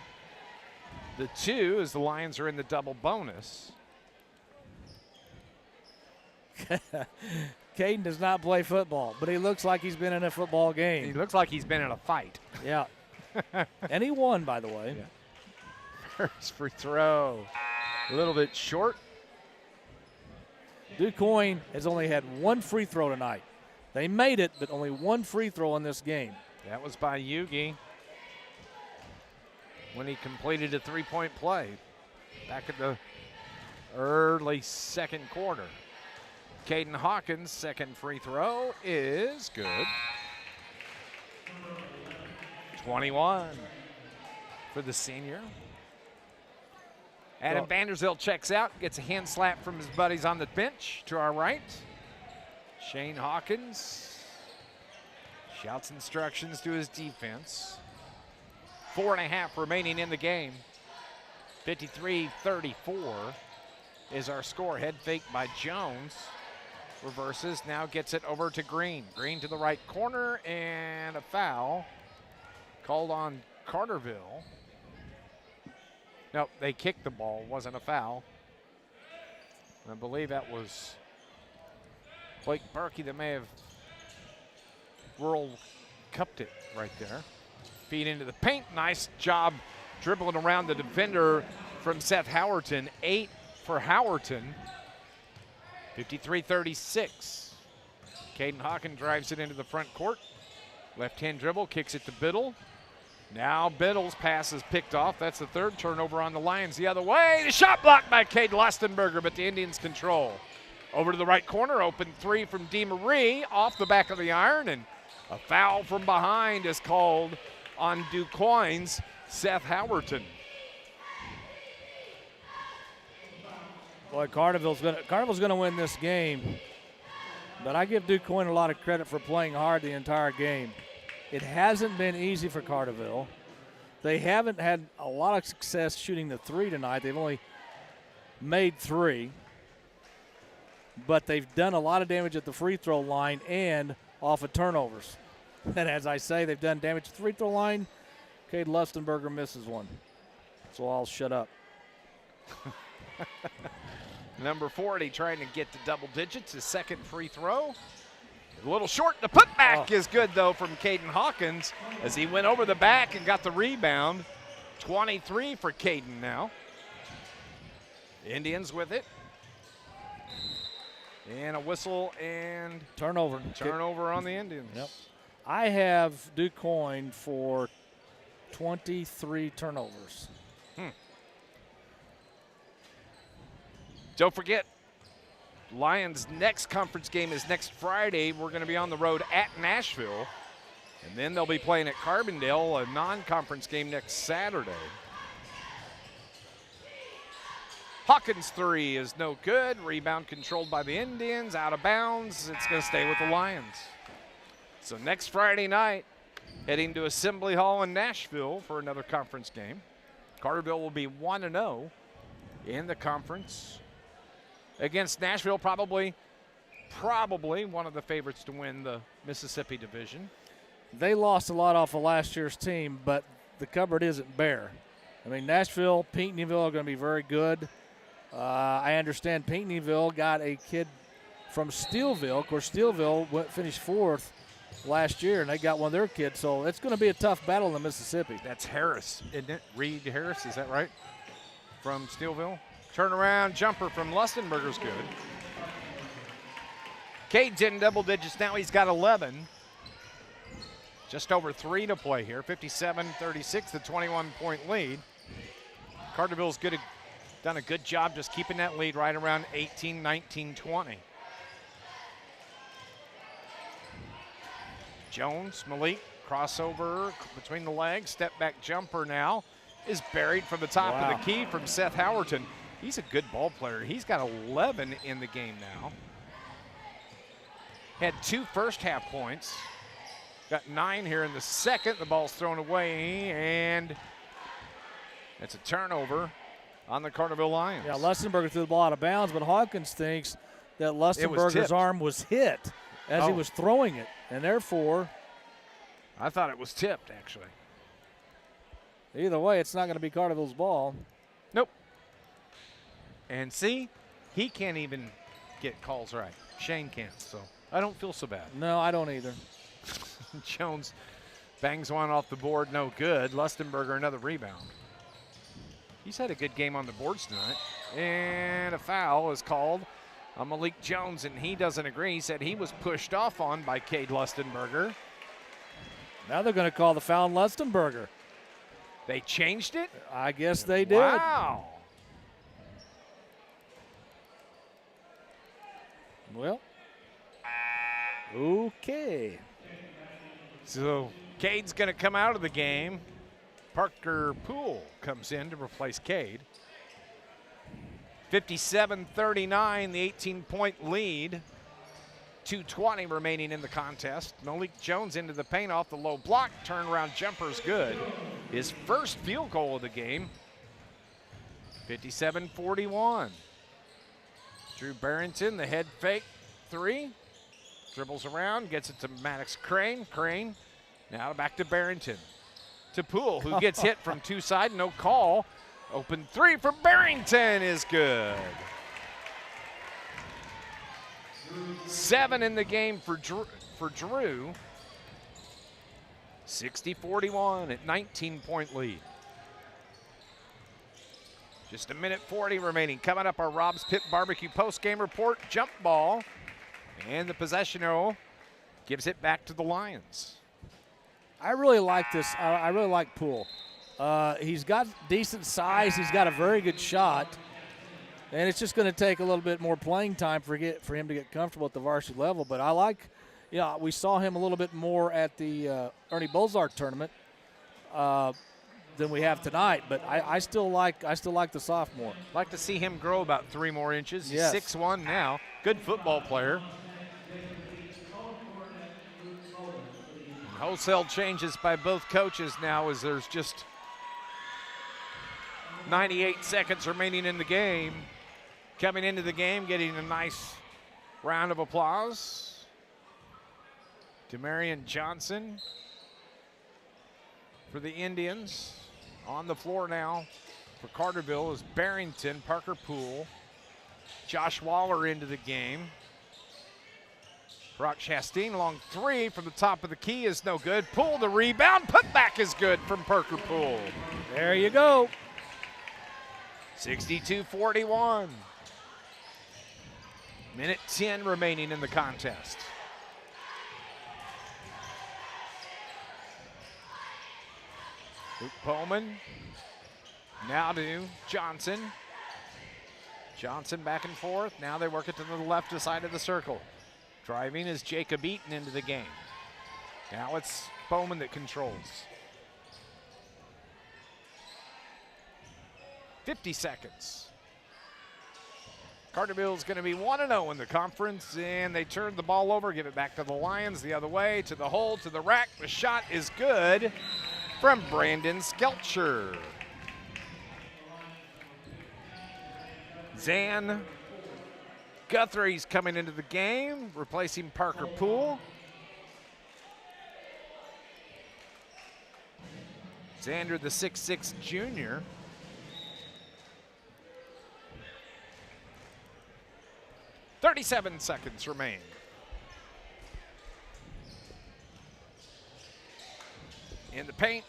the two as the Lions are in the double bonus. Caden does not play football, but he looks like he's been in a football game. He looks like he's been in a fight. Yeah. And he won, by the way. Yeah. First free throw. A little bit short. DuQuoin has only had one free throw tonight. They made it, but only one free throw in this game. That was by Yugi when he completed a three-point play back at the early second quarter. Caden Hawkins' second free throw is good. 21 for the senior. Adam Vanderzil checks out, gets a hand slap from his buddies on the bench to our right. Shane Hawkins shouts instructions to his defense. 4.5 remaining in the game. 53-34 is our score. Head fake by Jones. Reverses, now gets it over to Green. Green to the right corner, and a foul called on Carterville. Nope, they kicked the ball, wasn't a foul. I believe that was Blake Berkey that may have World Cup'd it right there. Feed into the paint. Nice job dribbling around the defender from Seth Howerton. 8 for Howerton. 53-36. Caden Hawkins drives it into the front court. Left-hand dribble, kicks it to Biddle. Now Biddle's pass is picked off. That's the third turnover on the Lions the other way. The shot blocked by Cade Lustenberger, but the Indians control. Over to the right corner, open three from DeMarie, off the back of the iron, and a foul from behind is called on DuQuoin's Seth Howerton. Boy, Carterville's gonna win this game, but I give DuQuoin a lot of credit for playing hard the entire game. It hasn't been easy for Carterville. They haven't had a lot of success shooting the three tonight. They've only made 3, but they've done a lot of damage at the free throw line and off of turnovers. And as I say, they've done damage at the free throw line. Cade Lustenberger misses one, so I'll shut up. Number 40 trying to get to double digits. His second free throw. A little short. The putback is good, though, from Caden Hawkins as he went over the back and got the rebound. 23 for Caden now. Indians with it. And a whistle and turnover on the Indians. Yep. I have DuQuoin for 23 turnovers. Don't forget, Lions' next conference game is next Friday. We're going to be on the road at Nashville. And then they'll be playing at Carbondale, a non-conference game next Saturday. Hawkins' three is no good. Rebound controlled by the Indians, out of bounds. It's going to stay with the Lions. So next Friday night, heading to Assembly Hall in Nashville for another conference game. Carterville will be 1-0 in the conference against Nashville, probably one of the favorites to win the Mississippi division. They lost a lot off of last year's team, but the cupboard isn't bare. I mean, Nashville, Pinckneyville are going to be very good. I understand Pinckneyville got a kid from Steelville. Of course, Steelville finished 4th last year, and they got one of their kids. So it's going to be a tough battle in the Mississippi. That's Harris, isn't it? Reed Harris, is that right? From Steelville. Turnaround jumper from Lustenberger's good. Cade's in double digits now. He's got 11. Just over 3 to play here. 57-36, the 21-point lead. Carterville's done a good job just keeping that lead right around 18, 19, 20. Jones, Malik, crossover between the legs. Step back jumper now is buried from the top of the key from Seth Howerton. He's a good ball player. He's got 11 in the game now. Had 2 first-half points. Got 9 here in the second. The ball's thrown away, and it's a turnover on the Carterville Lions. Yeah, Lustenberger threw the ball out of bounds, but Hawkins thinks that Lustenberger's arm was hit as he was throwing it, and therefore I thought it was tipped, actually. Either way, it's not going to be Carterville's ball. Nope. And see, he can't even get calls right. Shane can't, so I don't feel so bad. No, I don't either. Jones bangs one off the board, no good. Lustenberger, another rebound. He's had a good game on the boards tonight. And a foul is called on Malik Jones, and he doesn't agree. He said he was pushed off on by Cade Lustenberger. Now they're going to call the foul on Lustenberger. They changed it? I guess they did. Wow. Well, okay. So Cade's going to come out of the game. Parker Poole comes in to replace Cade. 57-39, the 18-point lead. 2:20 remaining in the contest. Malik Jones into the paint off the low block. Turnaround jumper's good. His first field goal of the game. 57-41. Drew Barrington, the head fake 3. Dribbles around, gets it to Maddox Crane. Crane now back to Barrington. To Poole, who gets hit from 2 side, no call. Open 3 for Barrington is good. 7 in the game for Drew. 60-41 at 19-point lead. Just a minute 40 remaining. Coming up, our Rob's Pit Barbecue post-game report. Jump ball. And the possession arrow gives it back to the Lions. I really like this. I really like Poole. He's got decent size. He's got a very good shot. And it's just going to take a little bit more playing time for him to get comfortable at the varsity level. But I like, we saw him a little bit more at the Ernie Bozarth tournament than we have tonight. But I still like the sophomore. Like to see him grow about 3 more inches. He's Yes. 6'1" now. Good football player. Wholesale changes by both coaches now as there's just 98 seconds remaining in the game. Coming into the game, getting a nice round of applause. Demarion Johnson for the Indians. On the floor now for Carterville is Barrington, Parker Poole, Josh Waller into the game. Brock Chastain, long 3 from the top of the key is no good. Poole the rebound, putback is good from Parker Poole. There you go. 62-41. Minute 10 remaining in the contest. Luke Bowman, now to Johnson. Johnson back and forth. Now they work it to the left side of the circle. Driving is Jacob Eaton into the game. Now it's Bowman that controls. 50 seconds. Carterville's going to be 1-0 in the conference, and they turn the ball over, give it back to the Lions the other way, to the hole, to the rack. The shot is good from Brandon Skelcher. Zan Guthrie's coming into the game, replacing Parker Poole. Xander, the 6'6" junior. .37 seconds remain. In the paint,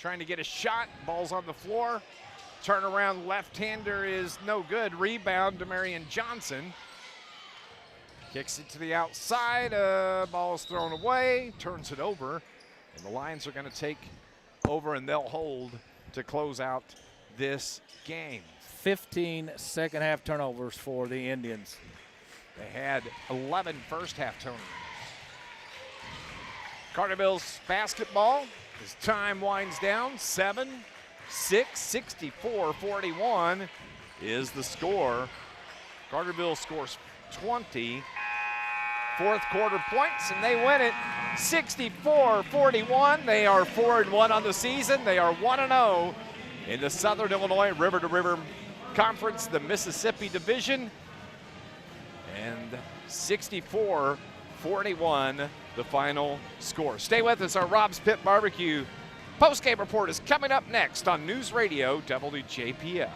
trying to get a shot. Ball's on the floor. Turnaround left-hander is no good. Rebound, Demarion Johnson. Kicks it to the outside. Ball's thrown away. Turns it over. And the Lions are going to take over, and they'll hold to close out this game. 15 second-half turnovers for the Indians. They had 11 first-half turnovers. Carterville's basketball as time winds down. 7-6, 64-41 is the score. Carterville scores 20 fourth quarter points, and they win it 64-41. They are 4-1 on the season. They are 1-0 in the Southern Illinois River-to-River Conference, the Mississippi Division. And 64-41, the final score. Stay with us. Our Rob's Pit Barbecue postgame report is coming up next on News Radio WJPF.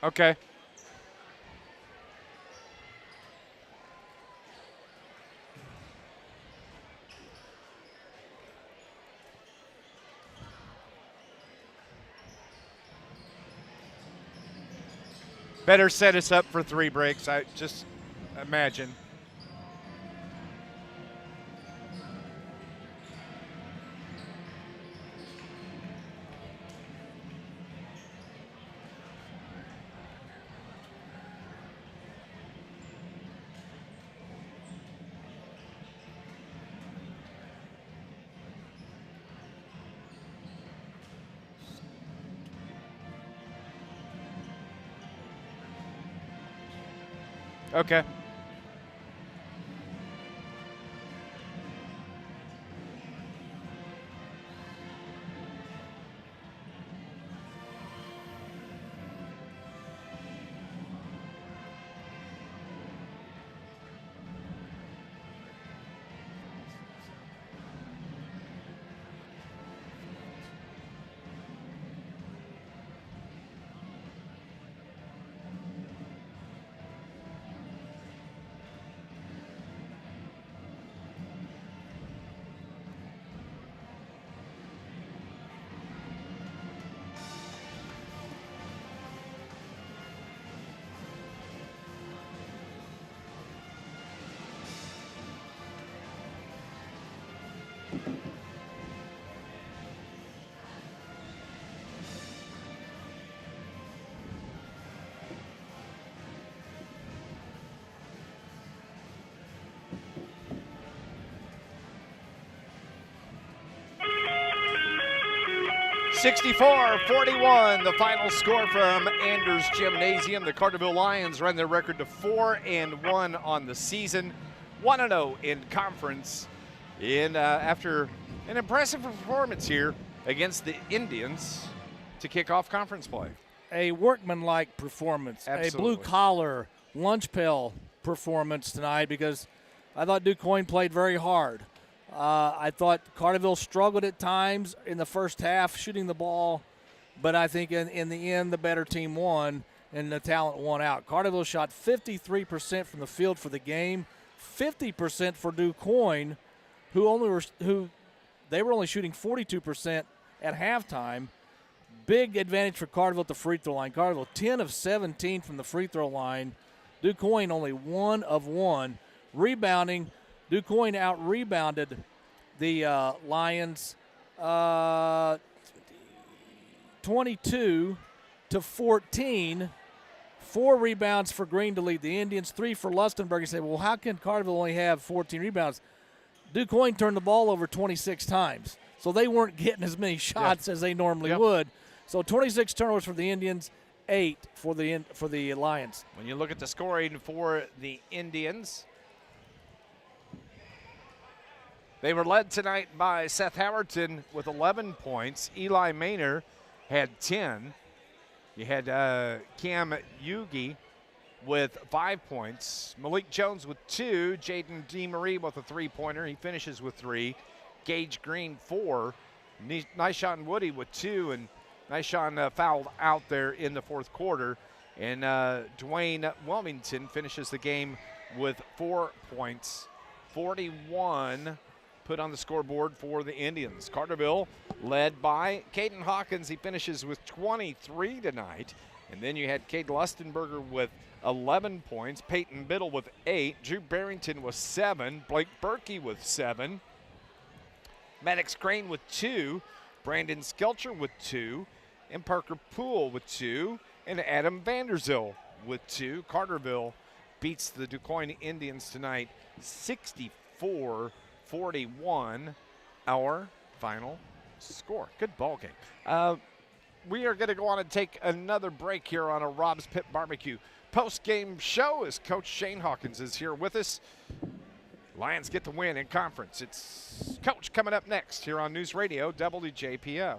Okay. Better set us up for 3 breaks, I just imagine. Okay. 64-41, the final score from Anders Gymnasium. The Carterville Lions run their record to 4-1 on the season, 1-0 in conference. After an impressive performance here against the Indians to kick off conference play. A workmanlike performance, Absolutely. A blue-collar lunch pail performance tonight, because I thought Quoin played very hard. I thought Carterville struggled at times in the first half shooting the ball, but I think in the end the better team won and the talent won out. Carterville shot 53% from the field for the game, 50% for Quoin, who they were only shooting 42% at halftime. Big advantage for Carterville at the free throw line. Carterville 10 of 17 from the free throw line. Quoin only 1 of 1. Rebounding, Quoin out-rebounded the Lions 22-14. 4 rebounds for Green to lead the Indians, 3 for Lustenberg. You say, well, how can Carterville only have 14 rebounds? Quoin turned the ball over 26 times, so they weren't getting as many shots as they normally would. So 26 turnovers for the Indians, 8 for the Lions. When you look at the scoring for the Indians, they were led tonight by Seth Howerton with 11 points. Eli Maynor had 10. You had Cam Yugi with 5 points. Malik Jones with 2. Jaden DeMarie with a 3-pointer. He finishes with 3. Gage Green, 4. Nyshawn Woody with 2. And Nyshawn fouled out there in the fourth quarter. And Dwayne Wilmington finishes the game with 4 points. 41 put on the scoreboard for the Indians. Carterville led by Caden Hawkins. He finishes with 23 tonight. And then you had Cade Lustenberger with 11 points. Peyton Biddle with 8. Drew Barrington with 7. Blake Berkey with 7. Maddox Crane with 2. Brandon Skelcher with 2. And Parker Poole with 2. And Adam Vanderzill with 2. Carterville beats the Quoin Indians tonight 64-41, our final score. Good ball game. We are going to go on and take another break here on a Rob's Pit Barbecue post-game show as Coach Shane Hawkins is here with us. Lions get the win in conference. It's Coach coming up next here on News Radio WJPF.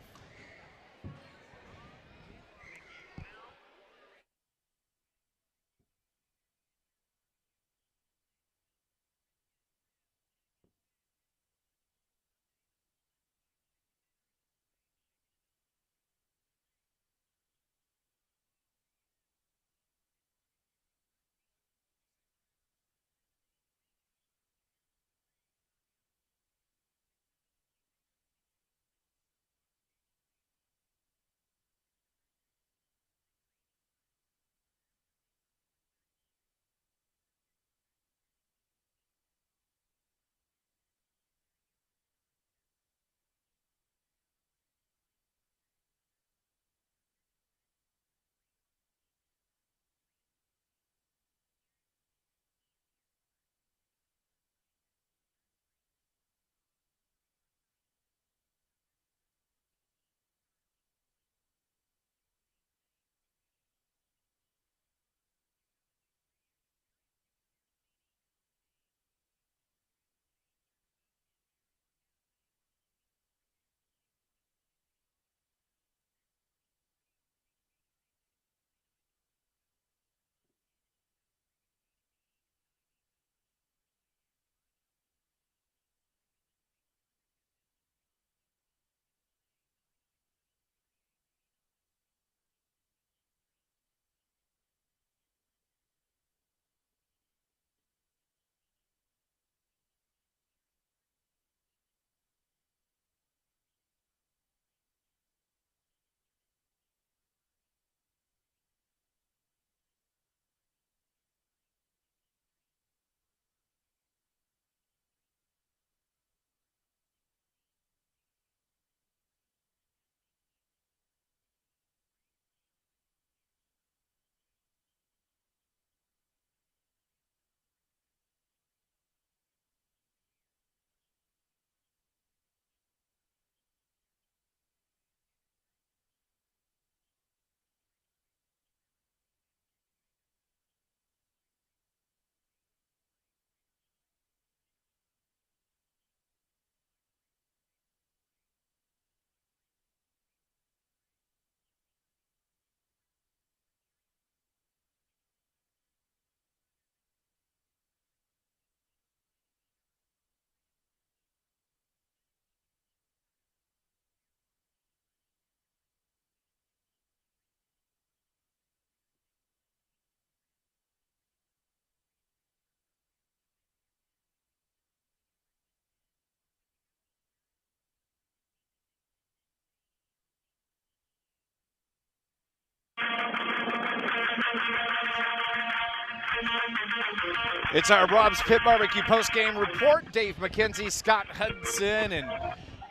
It's our Rob's Pit Barbecue post-game report. Dave McKenzie, Scott Hudson, and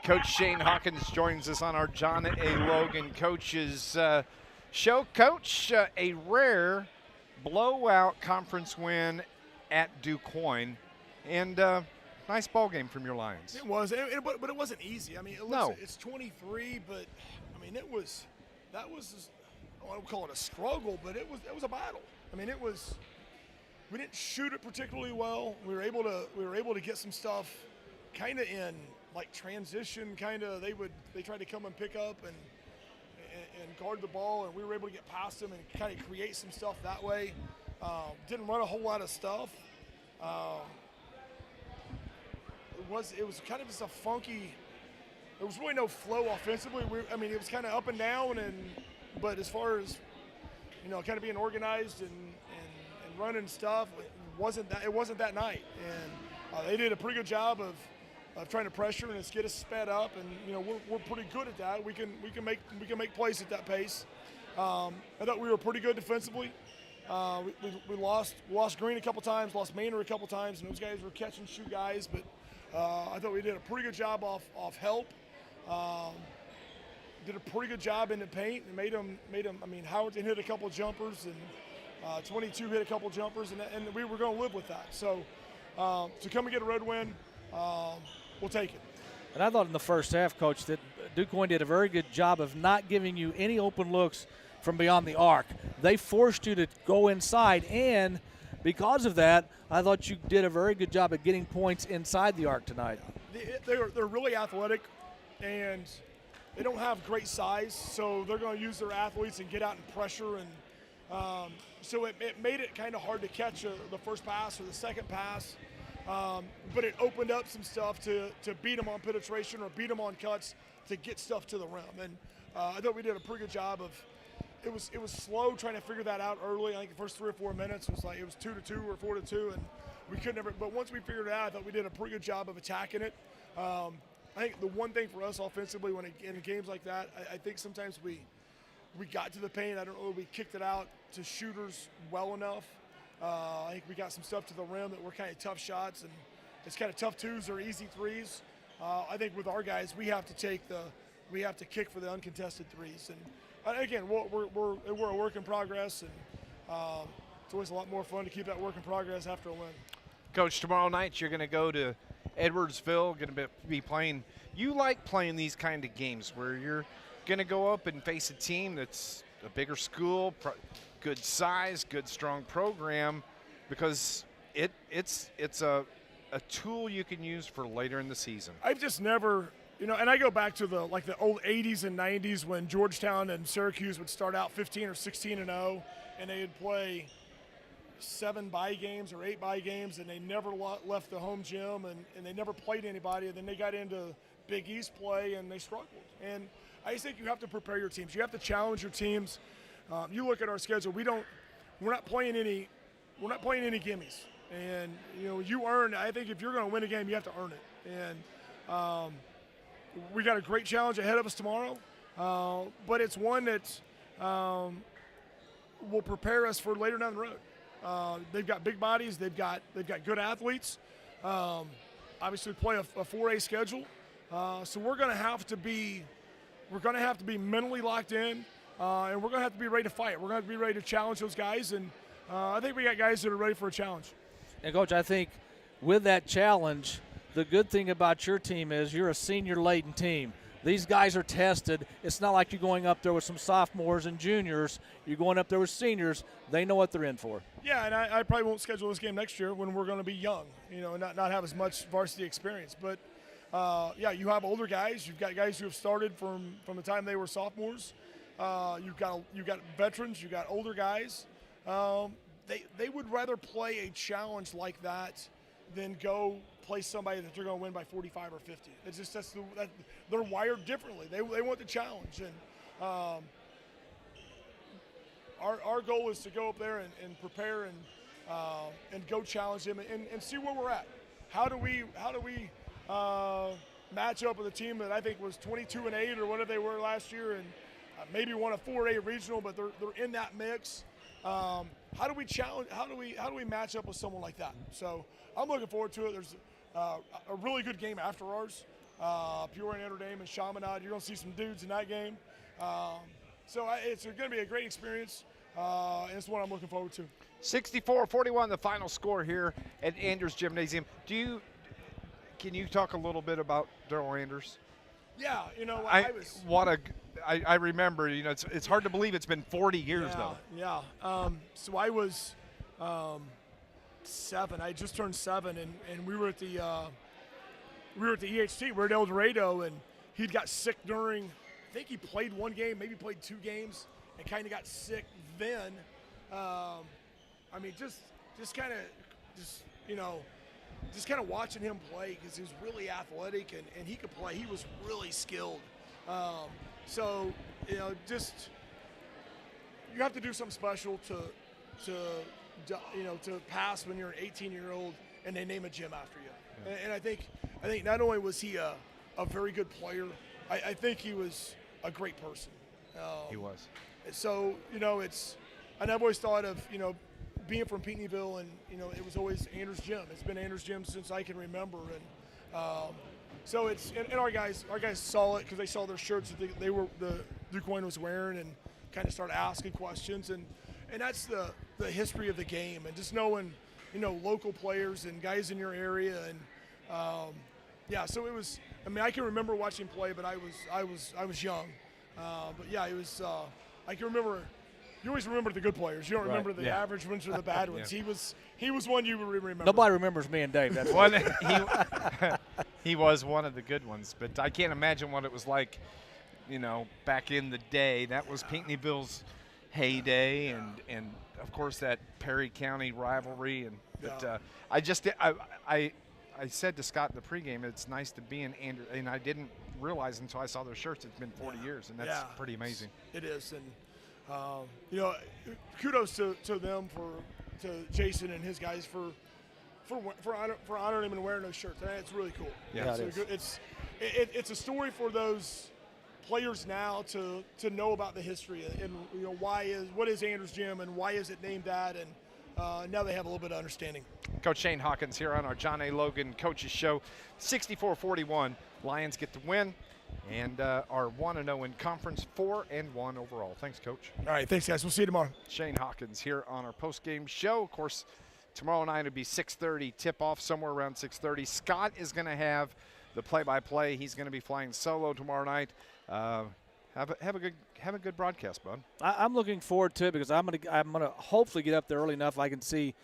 Coach Shane Hawkins joins us on our John A. Logan Coaches show. Coach, a rare blowout conference win at Quoin, and nice ball game from your Lions. It was, but it wasn't easy. I mean, it's 23, but I mean, that was, I don't call it a struggle, but it was a battle. I mean, we didn't shoot it particularly well. We were able to get some stuff kind of in like transition, kind of they tried to come and pick up and guard the ball, and we were able to get past them and kind of create some stuff that way. Didn't run a whole lot of stuff. It was kind of just a funky. There was really no flow offensively. It was kind of up and down, but as far as kind of being organized and running stuff, it wasn't that night. And they did a pretty good job of trying to pressure and get us sped up, and we're pretty good at that. We can make plays at that pace. I thought we were pretty good defensively. We lost Green a couple times, lost Maynard a couple times, and those guys were catch and shoot guys. But I thought we did a pretty good job off help. Did a pretty good job in the paint and made them. I mean, Howard hit a couple of jumpers, and 22 hit a couple of jumpers, and we were going to live with that. So to come and get a road win, we'll take it. And I thought in the first half, Coach, that Quoin did a very good job of not giving you any open looks from beyond the arc. They forced you to go inside, and because of that, I thought you did a very good job of getting points inside the arc tonight. They're really athletic, and they don't have great size, so they're going to use their athletes and get out and pressure. And so it made it kind of hard to catch the first pass or the second pass. But it opened up some stuff to beat them on penetration or beat them on cuts to get stuff to the rim. And I thought we did a pretty good job of. It was slow trying to figure that out early. I think the first 3 or 4 minutes was like it was 2-2 or 4-2, and we couldn't ever. But once we figured it out, I thought we did a pretty good job of attacking it. I think the one thing for us offensively in games like that, I think sometimes we got to the paint. I don't know if we kicked it out to shooters well enough. I think we got some stuff to the rim that were kind of tough shots, and it's kind of tough twos or easy threes. I think with our guys, we have to kick for the uncontested threes. And again, we're a work in progress, and it's always a lot more fun to keep that work in progress after a win. Coach, tomorrow night you're going to go to Edwardsville, going to be playing. You like playing these kind of games where you're going to go up and face a team that's a bigger school, good size, good strong program, because it's a tool you can use for later in the season. I've just never, and I go back to the old 80s and 90s when Georgetown and Syracuse would start out 15 or 16-0, and they would play 7 bye games or 8 bye games, and they never left the home gym, and they never played anybody, and then they got into Big East play and they struggled. And I just think you have to prepare your teams. You have to challenge your teams. You look at our schedule. We're not playing any gimmies. And you earn. I think if you're going to win a game, you have to earn it. And we got a great challenge ahead of us tomorrow. But it's one that will prepare us for later down the road. They've got big bodies. They've got good athletes. Obviously, play a 4A schedule. So we're going to have to be mentally locked in. And we're going to have to be ready to fight. We're going to have to be ready to challenge those guys, and I think we got guys that are ready for a challenge. And, Coach, I think with that challenge, the good thing about your team is you're a senior-laden team. These guys are tested. It's not like you're going up there with some sophomores and juniors. You're going up there with seniors. They know what they're in for. Yeah, and I probably won't schedule this game next year when we're going to be young, and not have as much varsity experience. But, you have older guys. You've got guys who have started from the time they were sophomores. You've got veterans, you've got older guys. They would rather play a challenge like that than go play somebody that they're going to win by 45 or 50. It's just they're wired differently. They want the challenge, and our goal is to go up there and prepare and go challenge them and see where we're at. How do we match up with a team that I think was 22-8 or whatever they were last year, and maybe won a 4A regional, but they're in that mix. How do we challenge? How do we match up with someone like that? So I'm looking forward to it. There's a really good game after ours. Peoria and Notre Dame and Chaminade. You're going to see some dudes in that game. So it's going to be a great experience, and it's one I'm looking forward to. 64-41, the final score here at Anders Gymnasium. Can you talk a little bit about Darrell Anders? Yeah, I remember. It's hard to believe it's been 40 years though. Yeah. So I was 7. I just turned 7, and we were at the EHT. We're at El Dorado, and he got sick during. I think he played 1 game, maybe played 2 games, and kind of got sick then. Just kind of watching him play because he was really athletic and he could play. He was really skilled. Just you have to do something special to pass when you're an 18-year-old and they name a gym after you. Yeah. And I think not only was he a very good player, I think he was a great person. He was. So and I've always thought of being from Pinckneyville, and it was always Anders Gym. It's been Anders Gym since I can remember, and so it's and our guys saw it because they saw their shirts that the Quoin was wearing, and kind of started asking questions, and that's the history of the game, and just knowing local players and guys in your area, and so it was. I mean, I can remember watching play, but I was young, but yeah, it was. I can remember. You always remember the good players. You don't remember the average ones or the bad ones. Yeah. He was one you remember. Nobody remembers me and Dave. That's one. He was one of the good ones, but I can't imagine what it was like, back in the day. That was Pinckneyville's heyday, and of course that Perry County rivalry. I said to Scott in the pregame, it's nice to be in Andrew, and I didn't realize until I saw their shirts it's been 40 years, and that's pretty amazing. It is, and. Kudos to them to Jason and his guys for honoring him and wearing those shirts. It's really cool. Yeah, it's a story for those players now to know about the history and what is Anders Gym and why is it named that, and now they have a little bit of understanding. Coach Shane Hawkins here on our John A. Logan Coaches Show. 64-41, Lions get the win. And are 1-0 in conference, 4-1 overall. Thanks, Coach. All right, thanks, guys. We'll see you tomorrow. Shane Hawkins here on our post-game show. Of course, tomorrow night will be 6:30 tip-off, somewhere around 6:30. Scott is going to have the play-by-play. He's going to be flying solo tomorrow night. Have a good broadcast, bud. I'm looking forward to it because I'm gonna hopefully get up there early enough I can see,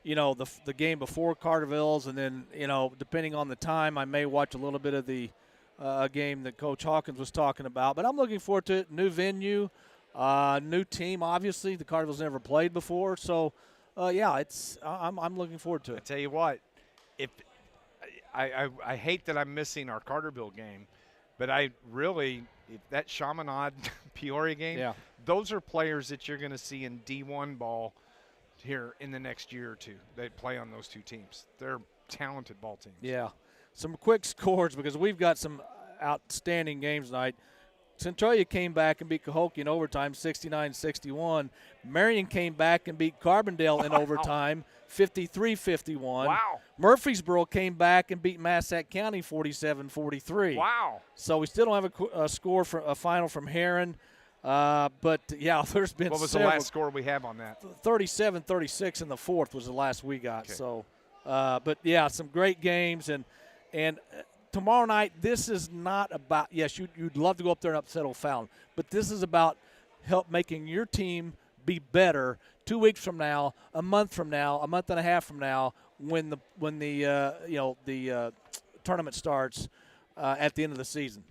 the game before Carterville's, and then depending on the time, I may watch a little bit of the. Game that Coach Hawkins was talking about. But I'm looking forward to it. New venue, new team, obviously. The Carterville's never played before. So, I'm looking forward to it. I tell you what, if I hate that I'm missing our Carterville game, but if that Chaminade Peoria game, those are players that you're going to see in D1 ball here in the next year or two. They play on those two teams. They're talented ball teams. Yeah. Some quick scores because we've got some outstanding games tonight. Centralia came back and beat Cahokia in overtime, 69-61. Marion came back and beat Carbondale in overtime, 53-51. Wow. Murfreesboro came back and beat Massac County, 47-43. Wow. So we still don't have a score for a final from Heron. But, there's been What was the last score we have on that? 37-36 in the fourth was the last we got. Okay. So, some great games. And tomorrow night, this is not about – yes, you'd love to go up there and upset O'Fallon, but this is about making your team be better 2 weeks from now, a month and a half from now, when the tournament starts at the end of the season.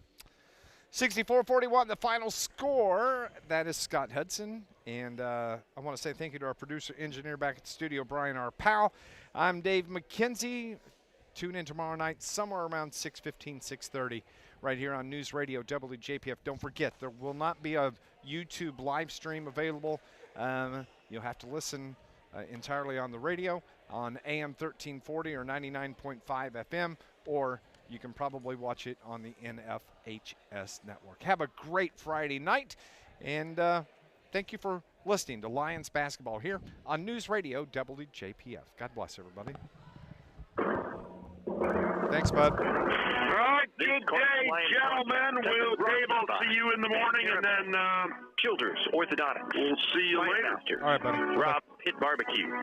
64-41, the final score. That is Scott Hudson. And I want to say thank you to our producer, engineer back at the studio, Brian, our pal. I'm Dave McKenzie. Tune in tomorrow night somewhere around 6:15, 6:30 right here on News Radio WJPF. Don't forget, there will not be a YouTube live stream available. You'll have to listen entirely on the radio on AM 1340 or 99.5 FM or you can probably watch it on the NFHS network. Have a great Friday night, and thank you for listening to Lions basketball here on News Radio WJPF. God bless everybody. Thanks, bud. All right, good day, gentlemen. We'll see you in the morning, and then Childers Orthodontics. we'll see you later. All right, buddy. Rob Pitt Barbecue.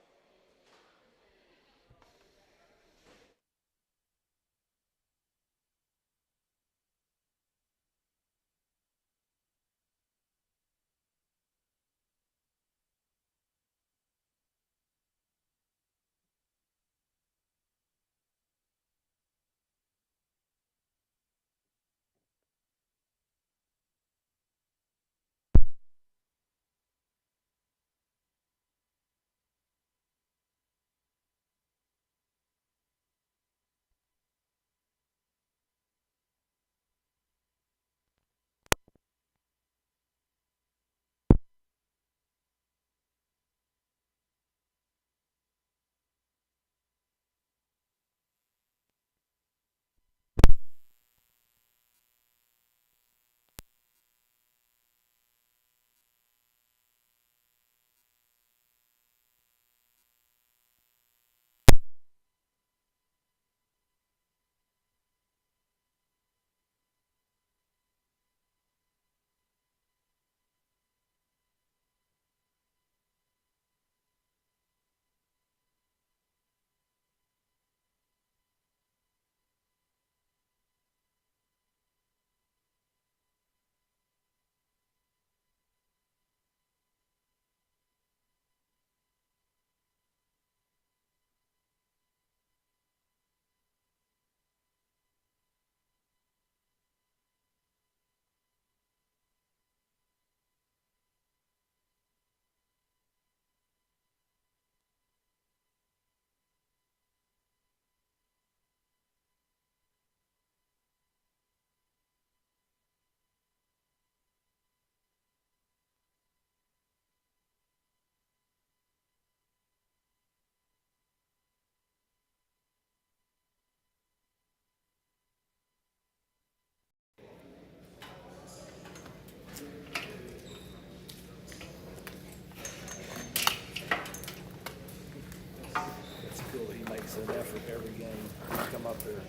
It's cool that he makes an effort every game to come up there.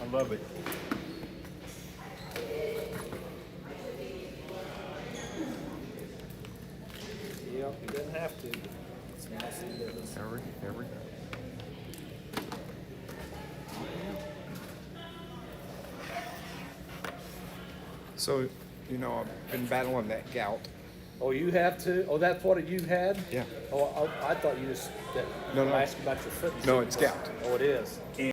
I love it. Yep, he doesn't have to. It's nice he does. Every. So, you know, I've been battling that gout. Oh, you have to? Oh, that's what you had? Yeah. Oh, I thought you just No. asked about your foot. No, it's gout. Oh, it is.